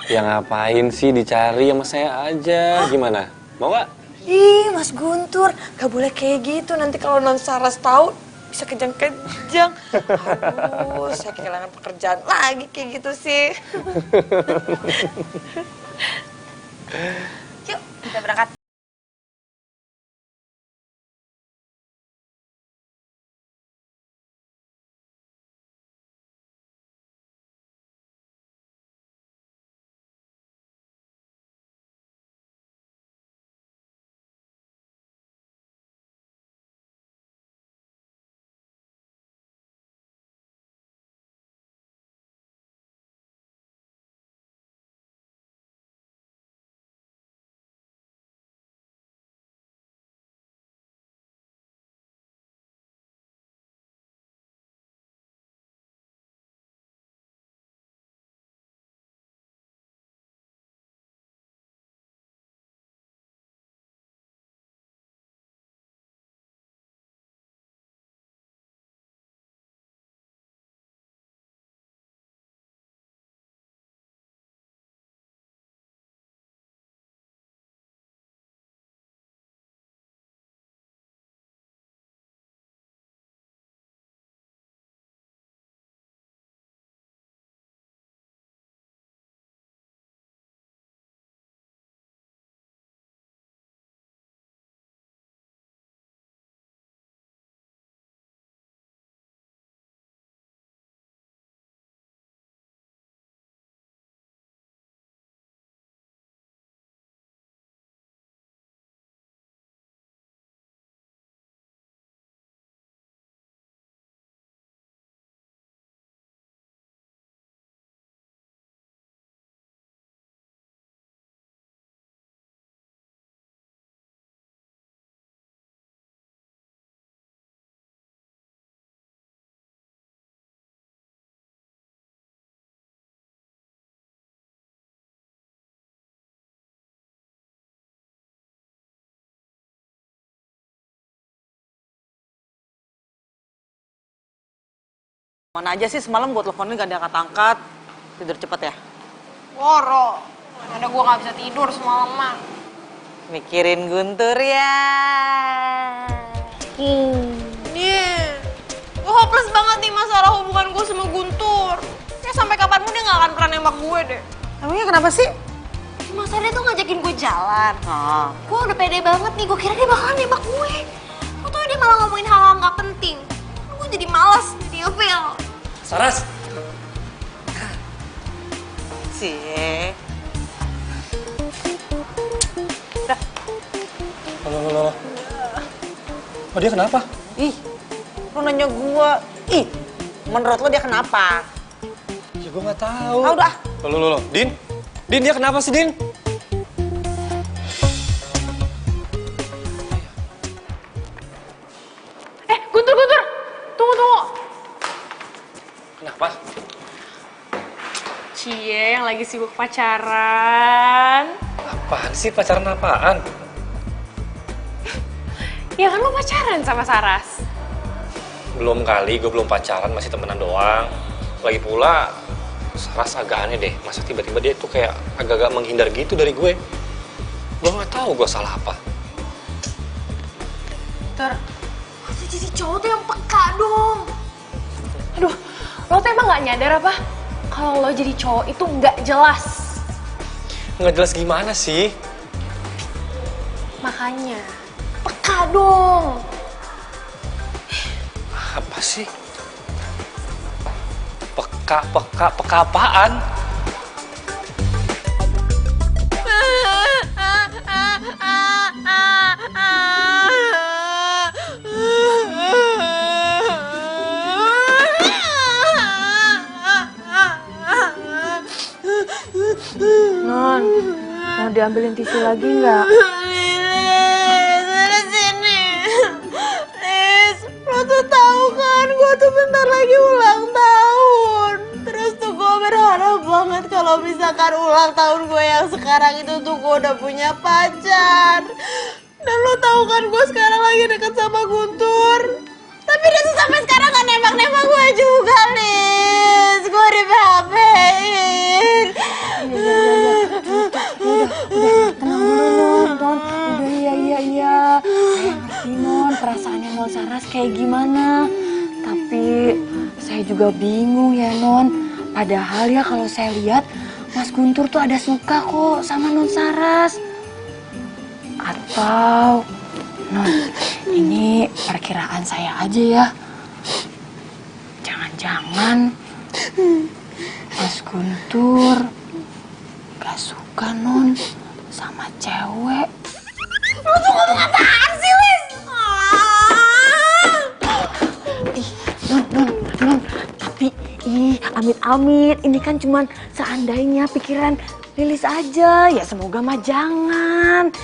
Ya ngapain sih dicari sama saya aja? Gimana? Mau nggak? Ih, Mas Guntur, gak boleh kayak gitu. Nanti kalau non Saras tahu bisa kejang-kejang. Aduh, saya kehilangan pekerjaan lagi kayak gitu sih. Yuk, kita berangkat. Mana aja sih semalam buat teleponin gak diangkat-angkat. Tidur cepet ya? Woro, ada gue gak bisa tidur semalaman. Mikirin Guntur ya. Iya, gue hopeless banget nih masalah hubungan gue sama Guntur. Ya sampai kapanpun dia gak akan pernah nembak gue deh. Emangnya kenapa sih? Masa dia tuh ngajakin gue jalan. Oh. Gue udah pede banget nih, gue kira dia bakalan nembak gue. Gue tuh dia malah ngomongin hal-hal gak penting. Gue jadi males, jadi ilfil. Saras, Sih. Loh. Oh dia kenapa? Ih, lu nanya gua. Ih, menurut lu dia kenapa? Ya gue nggak tahu. Ah udah. Loh. Din dia kenapa sih Din? Guntur, tunggu. Kenapa? Cie yang lagi sibuk pacaran. Apaan sih pacaran apaan? Ya kan lo pacaran sama Saras. Belum kali, gue belum pacaran, masih temenan doang. Lagi pula, Saras agak aneh deh. Masa tiba-tiba dia tuh kayak agak-agak menghindar gitu dari gue. Gue nggak tahu gue salah apa. Lo tuh jadi cowok tuh yang peka dong. Aduh, lo tuh emang gak nyadar apa? Kalau lo jadi cowok itu nggak jelas. Nggak jelas gimana sih? Makanya, peka dong. Apa sih? Peka apaan? Non, mau diambilin tisu lagi nggak? Lilis, sini. Lilis, lo tuh tahu kan gue tuh bentar lagi ulang tahun. Terus tuh gue berharap banget kalau misalkan ulang tahun gue yang sekarang itu tuh gue udah punya pacar. Dan lo tahu kan gue sekarang lagi deket sama Guntur. Tapi dia tuh sampai sekarang gak nembak-nembak gue juga, Liz. Gue di PHP-in. Udah, tenang dulu Non. Udah iya. Saya ngerti Non, perasaannya Non Saras kayak gimana. Tapi saya juga bingung ya Non. Padahal ya kalau saya lihat Mas Guntur tuh ada suka kok sama Non Saras. Atau Non, ini perkiraan saya aja ya. Jangan-jangan Mas Guntur gak suka Non sama cewek. Lo tuh ngomong apaan sih, Liz? Non, tapi amit-amit, ini kan cuman seandainya pikiran Lilis aja, ya semoga mah jangan.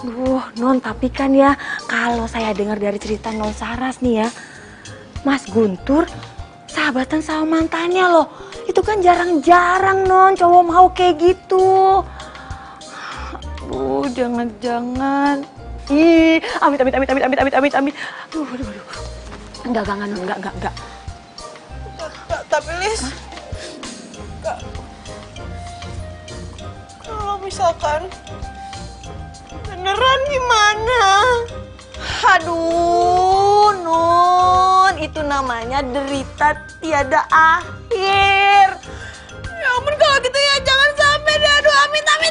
Duh, Non, tapi kan ya kalau saya dengar dari cerita Non Saras nih ya, Mas Guntur sahabatan sama mantannya loh. Itu kan jarang-jarang Non cowok mau kayak gitu. Aduh, jangan-jangan. Amit. Aduh. Enggak, Non, enggak. Tapi Liz, kalau misalkan beneran gimana? Aduh, Nun, itu namanya derita tiada akhir. Ya ampun, kalau gitu ya jangan sampai deh. Aduh, amit ya.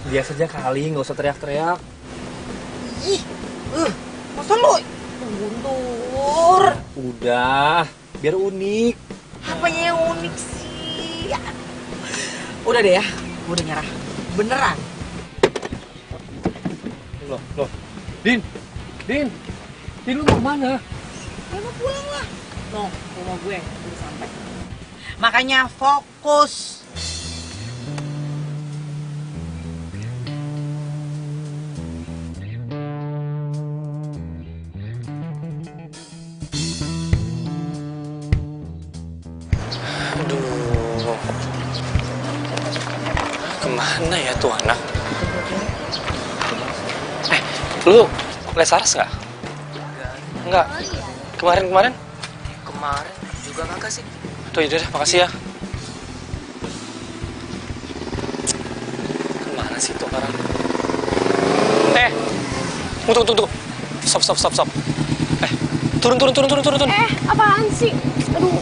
Biasa aja kali, nggak usah teriak-teriak. Masa lu Guntur? Udah, biar unik. Apanya yang unik sih? Udah deh ya, gue udah nyerah. Beneran. Loh. Din, lu mau kemana? Ya mau pulang lah. No, rumah gue udah sampai. Makanya fokus. Kemana ya tuh anak? Lu les Saras nggak? Enggak. Kemarin? Kemarin juga kagak sih. Tuh, yaudah deh, makasih ya. Kemana sih tuh orang? Tunggu. Stop. Turun. Apaan sih? Aduh.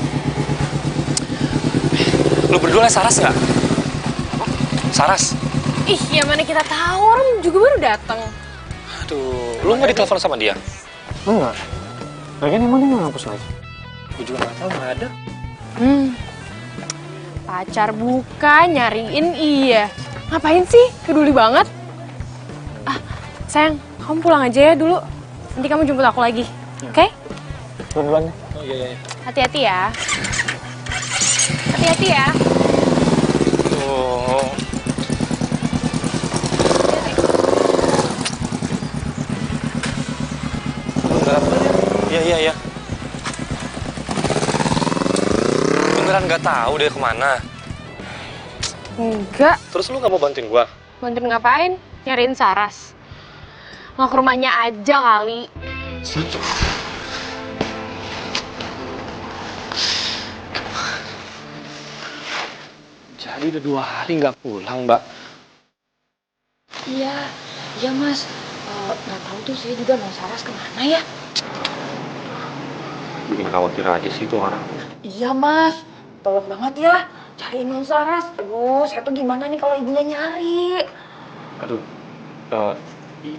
Lu berdua les Saras nggak? Saras? Ih, ya mana kita tahu, orang juga baru datang. Aduh, lu nggak ditelepon sama dia? Enggak. Lagian emang dia nggak ngapus lagi? Gue juga nggak tahu, nggak ada. Pacar bukan, nyariin iya. Ngapain sih? Peduli banget. Sayang, kamu pulang aja ya dulu. Nanti kamu jemput aku lagi. Oke? Duluan deh. Oh iya. Hati-hati ya. Hati-hati ya. Tuh. Iya. Beneran nggak tahu deh kemana. Enggak. Terus lu nggak mau bantuin gua? Bantuin ngapain? Nyariin Saras. Nggak ke rumahnya aja kali. Jadi udah 2 hari nggak pulang, Mbak. Iya mas. Nggak tahu tuh saya juga non Saras kemana ya? Bikin khawatir aja sih tuh orang. Iya mas, tolong banget ya cariin non Saras. Aduh, saya tuh gimana nih kalau ibunya nyari? Aduh,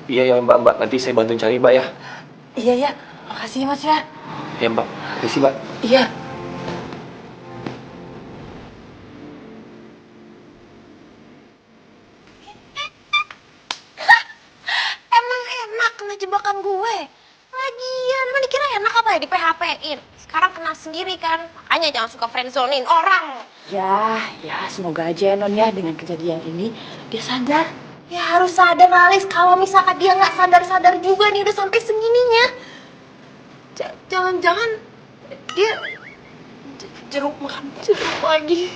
iya Mbak. Nanti saya bantuin cari Mbak ya. Iya, makasih ya mas ya. Ya Mbak, makasih Mbak. Iya. Emang enak kena jebakan gue. Lagian, emang dikira enak apa ya di PHP-in? Sekarang kenal sendiri kan, makanya jangan suka friendzonein orang. Ya, semoga aja non ya dengan kejadian ini dia sadar. Ya harus sadar Alis, kalau misalkan dia nggak sadar-sadar juga nih udah sampai segininya. Jangan-jangan dia jeruk makan jeruk lagi.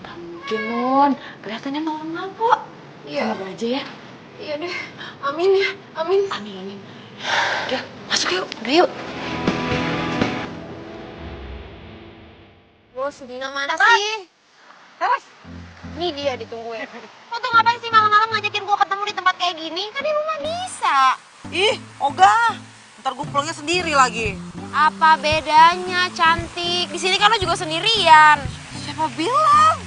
Mungkin non, kelihatannya normal kok. Iya. Semoga aja ya. Iya deh, amin ya, amin. Amin. Udah, masuk yuk, yuk. Bos, Dina mana sih? Saras, ini dia ditungguin. Lo tuh ngapain sih malam-malam ngajakin gue ketemu di tempat kayak gini? Kan di rumah bisa. Ih, ogah. Ntar gue pulangnya sendiri lagi. Apa bedanya, cantik? Di sini kan lo juga sendirian. Siapa bilang?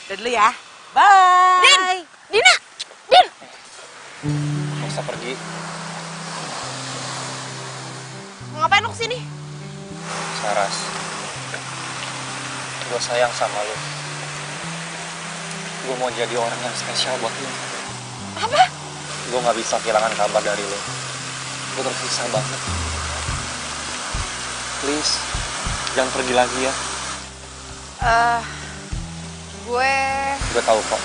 Udah dulu ya. Bye. Dina! Nggak usah pergi. Mau ngapain lo kesini? Saras, gue sayang sama lu. Gue mau jadi orang yang spesial buat lu. Apa? Gue nggak bisa kehilangan kabar dari lu. Gue tersiksa banget. Please, jangan pergi lagi ya. Gue tahu kok.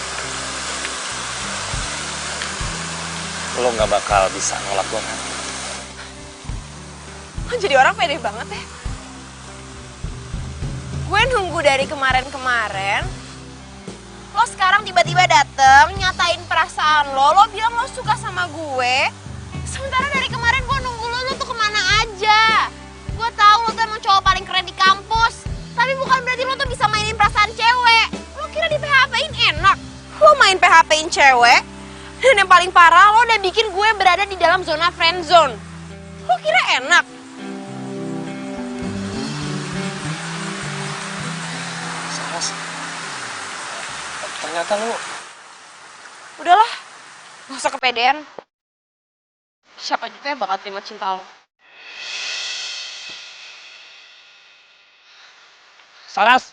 Lo nggak bakal bisa nolak gue kan? Lo jadi orang pede banget ya. Gue nunggu dari kemarin-kemarin. Lo sekarang tiba-tiba dateng, nyatain perasaan lo. Lo bilang lo suka sama gue. Sementara dari kemarin gue nunggu lo tuh kemana aja. Gue tahu lo tuh emang cowok paling keren di kampus. Tapi bukan berarti lo tuh bisa mainin perasaan cewek. Lo kira di PHP-in enak? Lo main PHP-in cewek. Dan yang paling parah, lo udah bikin gue berada di dalam zona friendzone. Lo kira enak? Saras, ternyata lu... Udahlah, gak usah kepedean. Siapa juga yang bakal terima cinta lo? Saras!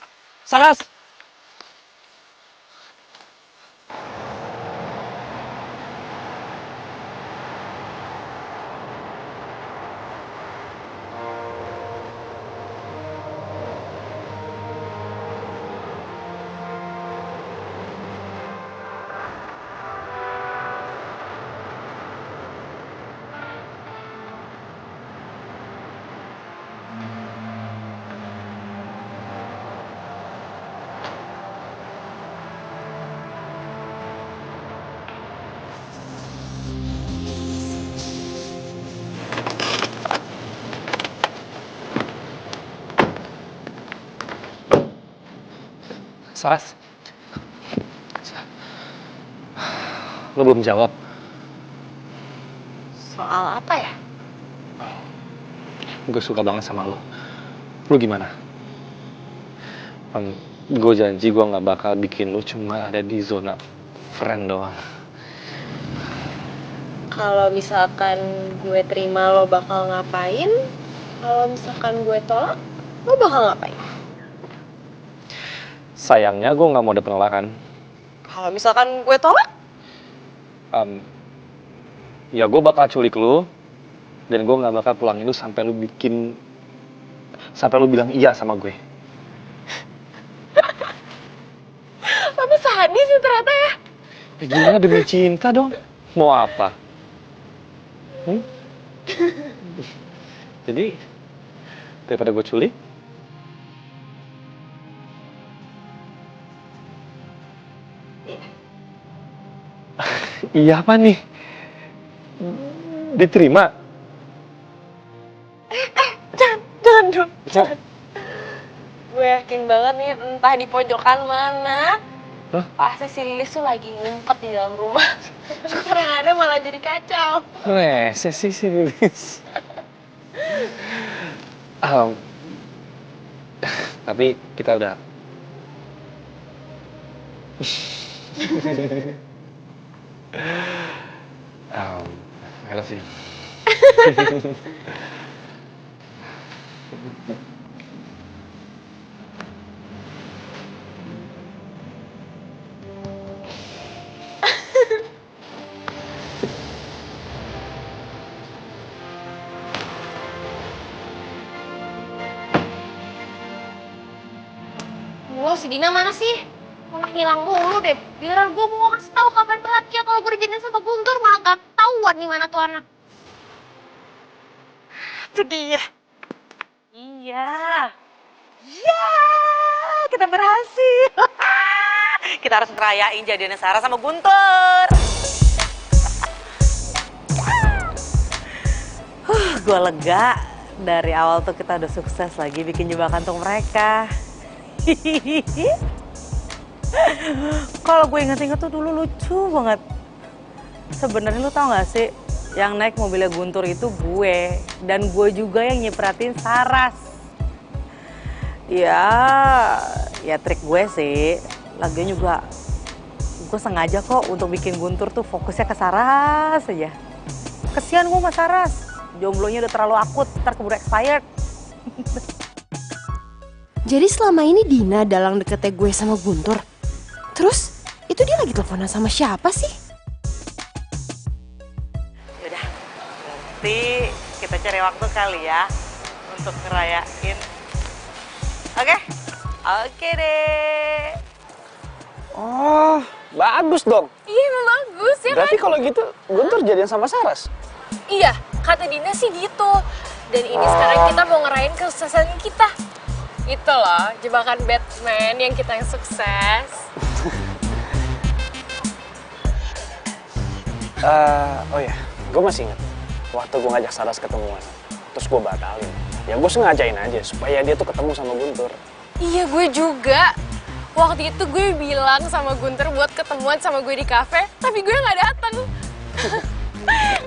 Saras. Lo belum jawab. Soal apa ya? Gue suka banget sama lo. Lo gimana? Gue janji gue gak bakal bikin lo cuma ada di zona friend doang. Kalau misalkan gue terima lo bakal ngapain? Kalau misalkan gue tolak, lo bakal ngapain? Sayangnya gue gak mau ada penolakan. Kalau misalkan gue tolak? Ya gue bakal culik lo. Dan gue gak bakal pulangin lo sampai lo bilang iya sama gue. Tapi sadis sih ternyata ya. Ya gimana demi cinta dong? Mau apa? Jadi, daripada gue culik, iya apa nih? Diterima? Jangan dong. Gue yakin banget nih entah di pojokan mana. Hah? Pasti si Lilis tuh lagi ngumpet di dalam rumah. Sekarang ada malah jadi kacau. Sesi Lilis. Tapi kita udah I love you. Lo si Dina mana sih? Malah hilang mulu deh. Biar gue mau kasih tahu kabar bahagia kalau gue dijadiin sama Guntur malah gak tahuan nih mana tuh anak. Itu dia. Iya. Ya, kita berhasil. Kita harus ngerayain jadiannya Sarah sama Guntur. Gue lega. Dari awal tuh kita udah sukses lagi bikin jebakan untuk mereka. Kalau gue inget-inget tuh dulu lucu banget. Sebenarnya lu tau gak sih, yang naik mobilnya Guntur itu gue. Dan gue juga yang nyepratin Saras. Ya trik gue sih. Lagian juga gue sengaja kok untuk bikin Guntur tuh fokusnya ke Saras aja. Kesian gue sama Saras. Jomblonya udah terlalu akut, ntar keburu expired. Jadi selama ini Dina dalang deketnya gue sama Guntur. Terus itu dia lagi teleponan sama siapa sih? Yaudah, nanti kita cari waktu kali ya untuk ngerayain. Oke? Oke deh. Oh, bagus dong. Iya emang bagus ya kan? Berarti kalau gitu Guntur jadian sama Saras. Iya, kata Dina sih gitu. Dan ini sekarang kita mau ngerayain kesuksesan kita. Itu loh, jebakan Batman yang kita yang sukses. Oh ya, gue masih inget waktu gue ngajak Saras ketemuan, terus gue batalin. Ya gue sengajain aja supaya dia tuh ketemu sama Guntur. Iya, gue juga. Waktu itu gue bilang sama Guntur buat ketemuan sama gue di kafe, tapi gue nggak datang.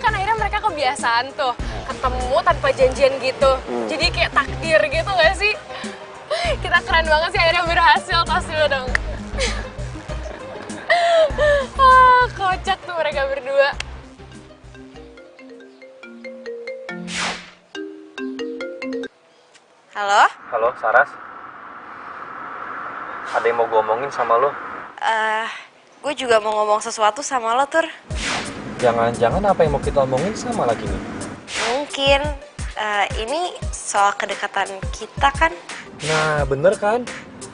Kan akhirnya mereka kebiasaan tuh ketemu tanpa janjian gitu. Jadi kayak takdir gitu gak sih? Kita keren banget sih, akhirnya berhasil. Tas dulu dong. Kocak tuh mereka berdua. Halo? Halo, Saras. Ada yang mau gue omongin sama lo? Gue juga mau ngomong sesuatu sama lo, Tur. Jangan-jangan apa yang mau kita omongin sama lagi nih? Mungkin ini soal kedekatan kita kan? Nah, bener kan?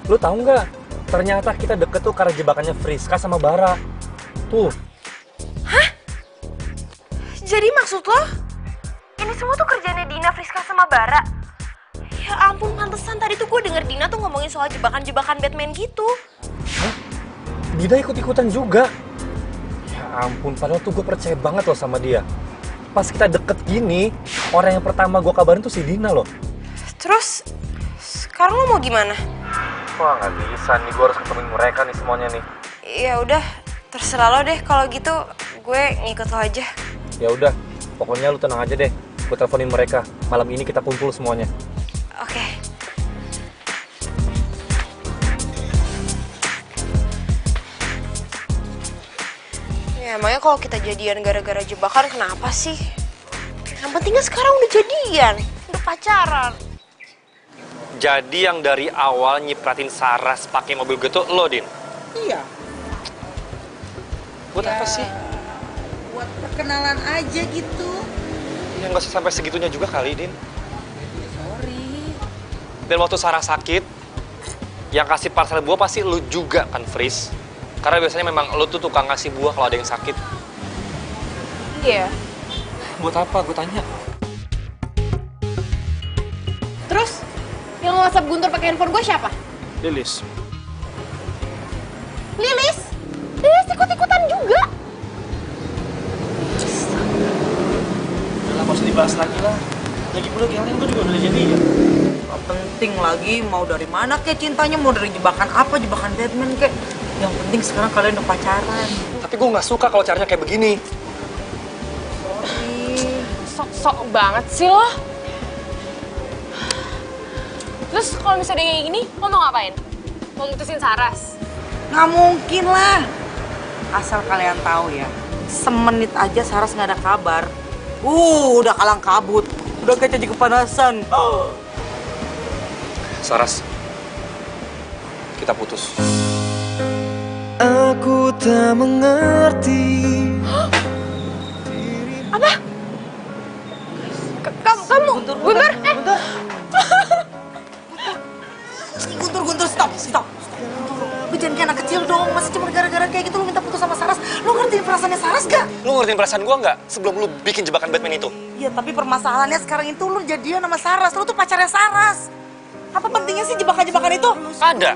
Lu tahu nggak? Ternyata kita deket tuh karena jebakannya Friska sama Bara. Tuh. Jadi maksud lo? Ini semua tuh kerjanya Dina, Friska, sama Bara? Ya ampun, pantesan tadi tuh gue denger Dina tuh ngomongin soal jebakan-jebakan Batman gitu. Hah? Dina ikut-ikutan juga? Ya ampun, padahal tuh gue percaya banget loh sama dia. Pas kita deket gini, orang yang pertama gue kabarin tuh si Dina loh. Terus, sekarang lo mau gimana? Wah nggak bisa nih, gue harus ketemuin mereka nih semuanya nih. Ya udah, terserah lo deh kalau gitu. Gue ngikut lo aja. Ya udah, pokoknya lu tenang aja deh. Gue teleponin mereka. Malam ini kita kumpul semuanya. Oke. Ya emangnya kalau kita jadian gara-gara jebakan kenapa sih? Yang pentingnya sekarang udah jadian, udah pacaran. Jadi yang dari awal nyipratin Saras pakai mobil gue tuh lo, Din? Iya. Buat apa sih? Buat perkenalan aja gitu. Ya nggak usah sampai segitunya juga kali, Din. Sorry. Dan waktu Saras sakit, yang kasih parcel buah pasti lu juga kan, Fris? Karena biasanya memang lu tuh tukang ngasih buah kalau ada yang sakit. Iya. Buat apa? Gue tanya. Terus yang WhatsApp Guntur pakai handphone gue siapa? Lilis. Lilis? Lilis ikut-ikutan juga. Udah lah, gak usah dibahas lagi lah. Lagi pula yang lain gue juga udah jadi ya. Gak penting lagi mau dari mana kek cintanya, mau dari jebakan apa, jebakan Batman kek. Yang penting sekarang kalian udah pacaran. Tapi gue nggak suka kalau caranya kayak begini. Sok-sok banget sih lo. Terus kalau misalnya kayak gini, lo mau ngapain? Mau mutusin Saras? Nggak mungkin lah. Asal kalian tahu ya, semenit aja Saras nggak ada kabar. Udah kalang kabut. Udah kayak jadi kepanasan. Saras, kita putus. Aku tak mengerti. Apa? Kamu? Guntur? Guntur, stop. Lu jangan kayak anak kecil dong, masih cuma gara-gara kayak gitu lu minta putus sama Saras. Lu ngertiin perasaannya Saras gak? Lu ngertiin perasaan gue nggak sebelum lu bikin jebakan Batman itu? Iya, tapi permasalahannya sekarang itu lu jadian sama Saras. Lu tuh pacarnya Saras. Apa pentingnya sih jebakan-jebakan itu? Ada.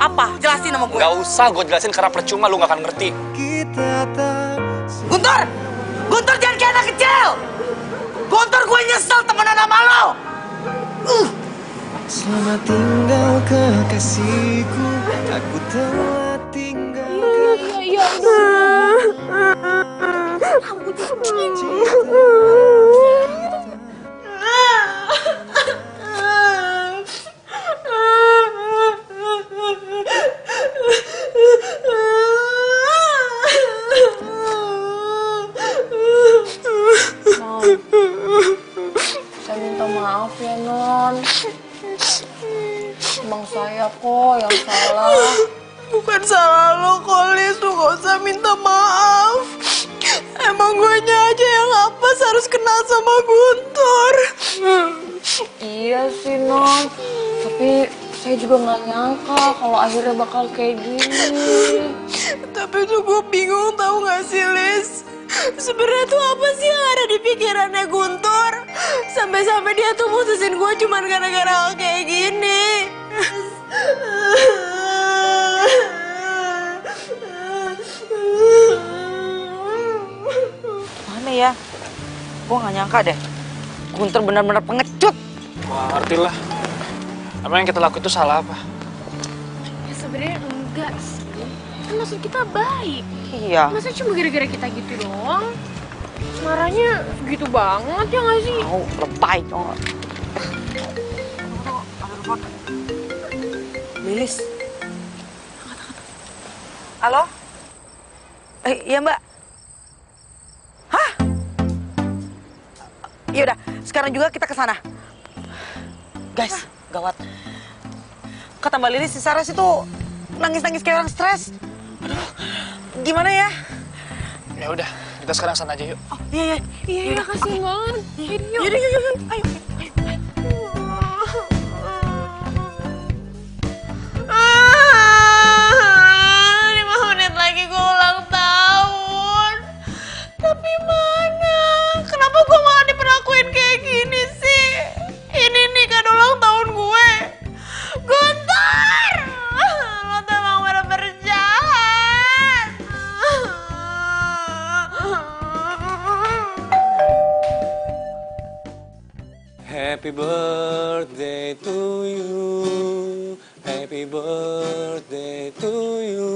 Apa? Jelasin sama gue. Nggak usah gue jelasin karena percuma lu nggak akan ngerti. Kita tak Guntur! Guntur jangan kayak anak kecil! Guntur, gue nyesel temenan sama lo! Selamat tinggal kekasihku. Aku telah tinggal. Iya. Saya minta maaf ya, Non. Emang saya kok yang salah. Bukan salah lo kok, Lis. Lu gak usah minta maaf. Emang gue aja yang apes harus kenal sama Guntur. Iya sih, Non. Tapi saya juga nggak nyangka kalau akhirnya bakal kayak gini. Tapi tuh gue bingung, tahu gak sih, Lis? Sebenarnya tuh apa sih yang ada di pikirannya Guntur? Sampai-sampai dia tuh mutusin gue cuman gara-gara hal kayak gini. Mana ya? Gue gak nyangka deh. Guntur benar-benar pengecut. Wah, ngerti lah. Emang yang kita lakuin itu salah apa? Ya sebenarnya enggak sih. Kan maksud kita baik. Iya. Masa cuma gara-gara kita gitu doang? Marahnya gitu banget ya nggak sih? Mau lebay dong. Lilis. Halo? Iya Mbak. Hah? Yaudah, sekarang juga kita ke sana. Guys, gawat. Kata Mbak Lilis, si Saras itu nangis-nangis kayak orang stres. Aduh, gimana ya? Ya udah, kita sekarang sana aja yuk. Oh, iya. Iya, kasihan banget. Yuk. Yuk. Ayo. Tapi mana? Kenapa gue malah diperlakuin kayak gini sih? Ini nih kan ulang tahun gue. Guntur! Lo tuh emang bener-bener jahat. Happy birthday to you. Happy birthday to you.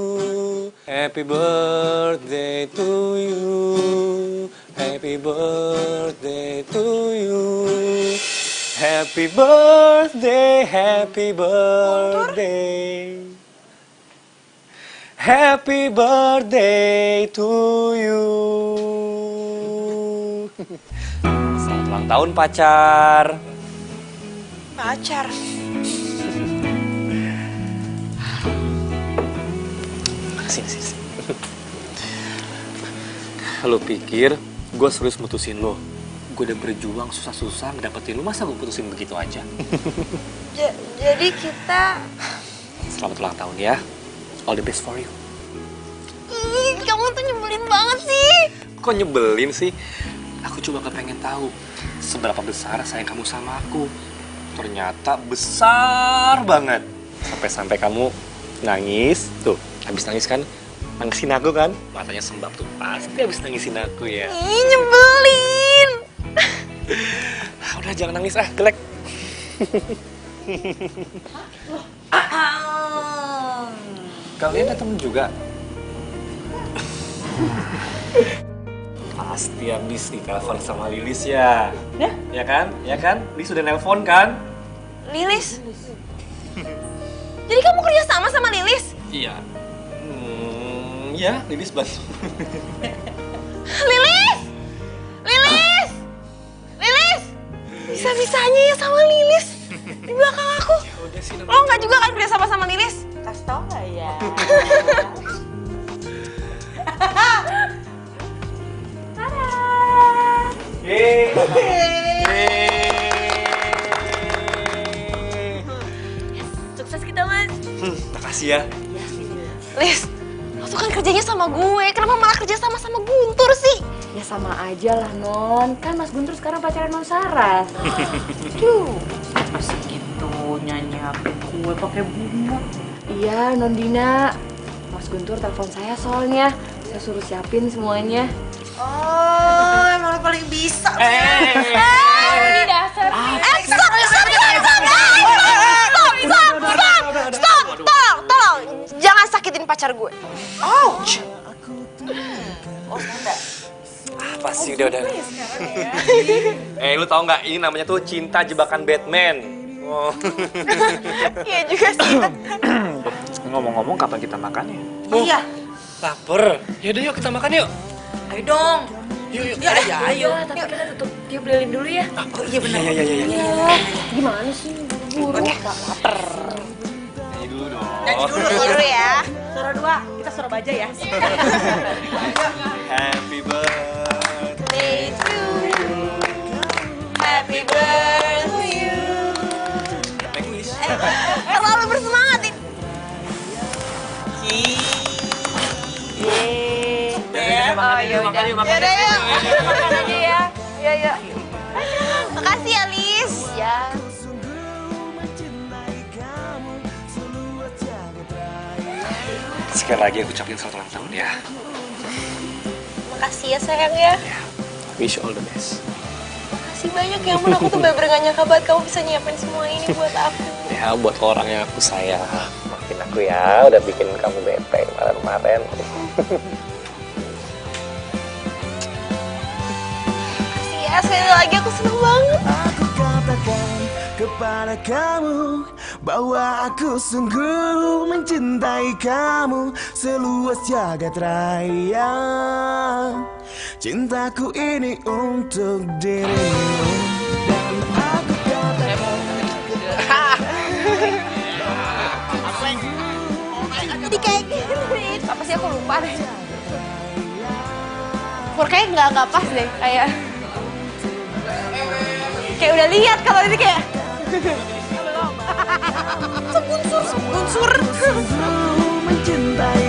Happy birthday to you. Happy birthday to you. Happy birthday, happy birthday. Happy birthday to you. Selamat ulang tahun pacar. Pacar. Sini. Lo pikir gue serius mutusin lo? Gue udah berjuang susah-susah ngedapetin lo, masa gue putusin begitu aja? Jadi kita... Selamat ulang tahun ya. All the best for you. Ih, kamu tuh nyebelin banget sih. Kok nyebelin sih? Aku cuma kepengen tahu seberapa besar sayang kamu sama aku. Ternyata besar banget. Sampai-sampai kamu nangis. Tuh, habis nangis kan? Nangisin aku kan? Matanya sembab tuh, pasti habis nangisin aku ya. Ih, nyebelin. Udah, jangan nangis jelek. Kalian ada temen juga? Pasti habis ditelepon sama Lilis ya? Ya kan? Ya kan? Lilis udah nelpon kan? Lilis? Jadi kamu kerja sama Lilis? Iya. Ya, Lilis bantu. Lilis! Lilis! Lilis! Bisa-bisanya ya sama Lilis di belakang aku. Lo nggak juga kan kerja sama Lilis? Kasih tau gak ya? Sukses kita, Mas. Makasih ya. Lis, lo tuh kan kerjanya sama gue, kenapa malah kerja sama Guntur sih? Ya sama aja lah, Non. Kan Mas Guntur sekarang pacaran Non Saras. Segitu nyanyi HP gue pakai bunga. Iya, Non Dina. Mas Guntur telepon saya soalnya. Saya suruh siapin semuanya. Oh, emang lo paling bisa. Ini dasar. Stop, tolong, jangan sakitin pacar gue. Ouch. Oh, enggak. Apa sih, udah. Lu tau nggak? Ini namanya tuh cinta jebakan Batman. Oh. Iya juga sih. Ngomong-ngomong, kapan kita makan ya? Iya. Laper. Yaudah yuk kita makan yuk. Ayo dong. Yuk. Ya, ayo. Tapi kita tutup tiup lilin dulu ya. Oh iya benar. Iya. Gimana sih? Buru. Lapar. Nyanyi dulu dong. Nyanyi dulu. Dulu ya. Suara dua, kita suara baja ya. Happy birthday. Day to you. Happy birthday to you. Terlalu bersemangat ini. Makan yuk. Yaudah yuk. Makan aja ya. Iya. Makasih ya, Lis. Ya. Sekali lagi aku ucapin selamat ulang tahun ya. Makasih ya sayang ya. Wish you all the best. Makasih banyak ya ampun, aku tuh bener-bener gak nyangka banget kamu bisa nyiapin semua ini buat aku. Ya, buat orang yang aku sayang. Maafin aku ya, udah bikin kamu bete kemarin-kemarin. Makasih ya, sekali lagi aku seneng banget. Aku katakan kepada kamu bahwa aku sungguh mencintai kamu seluas jagat raya. Cintaku ini untuk dirimu dan aku katakan. Jadi kayak gini. Apa sih aku lupa deh. Kayaknya nggak pas deh, kayak udah lihat kalau ini kayak sebunsur. Sungguh mencintai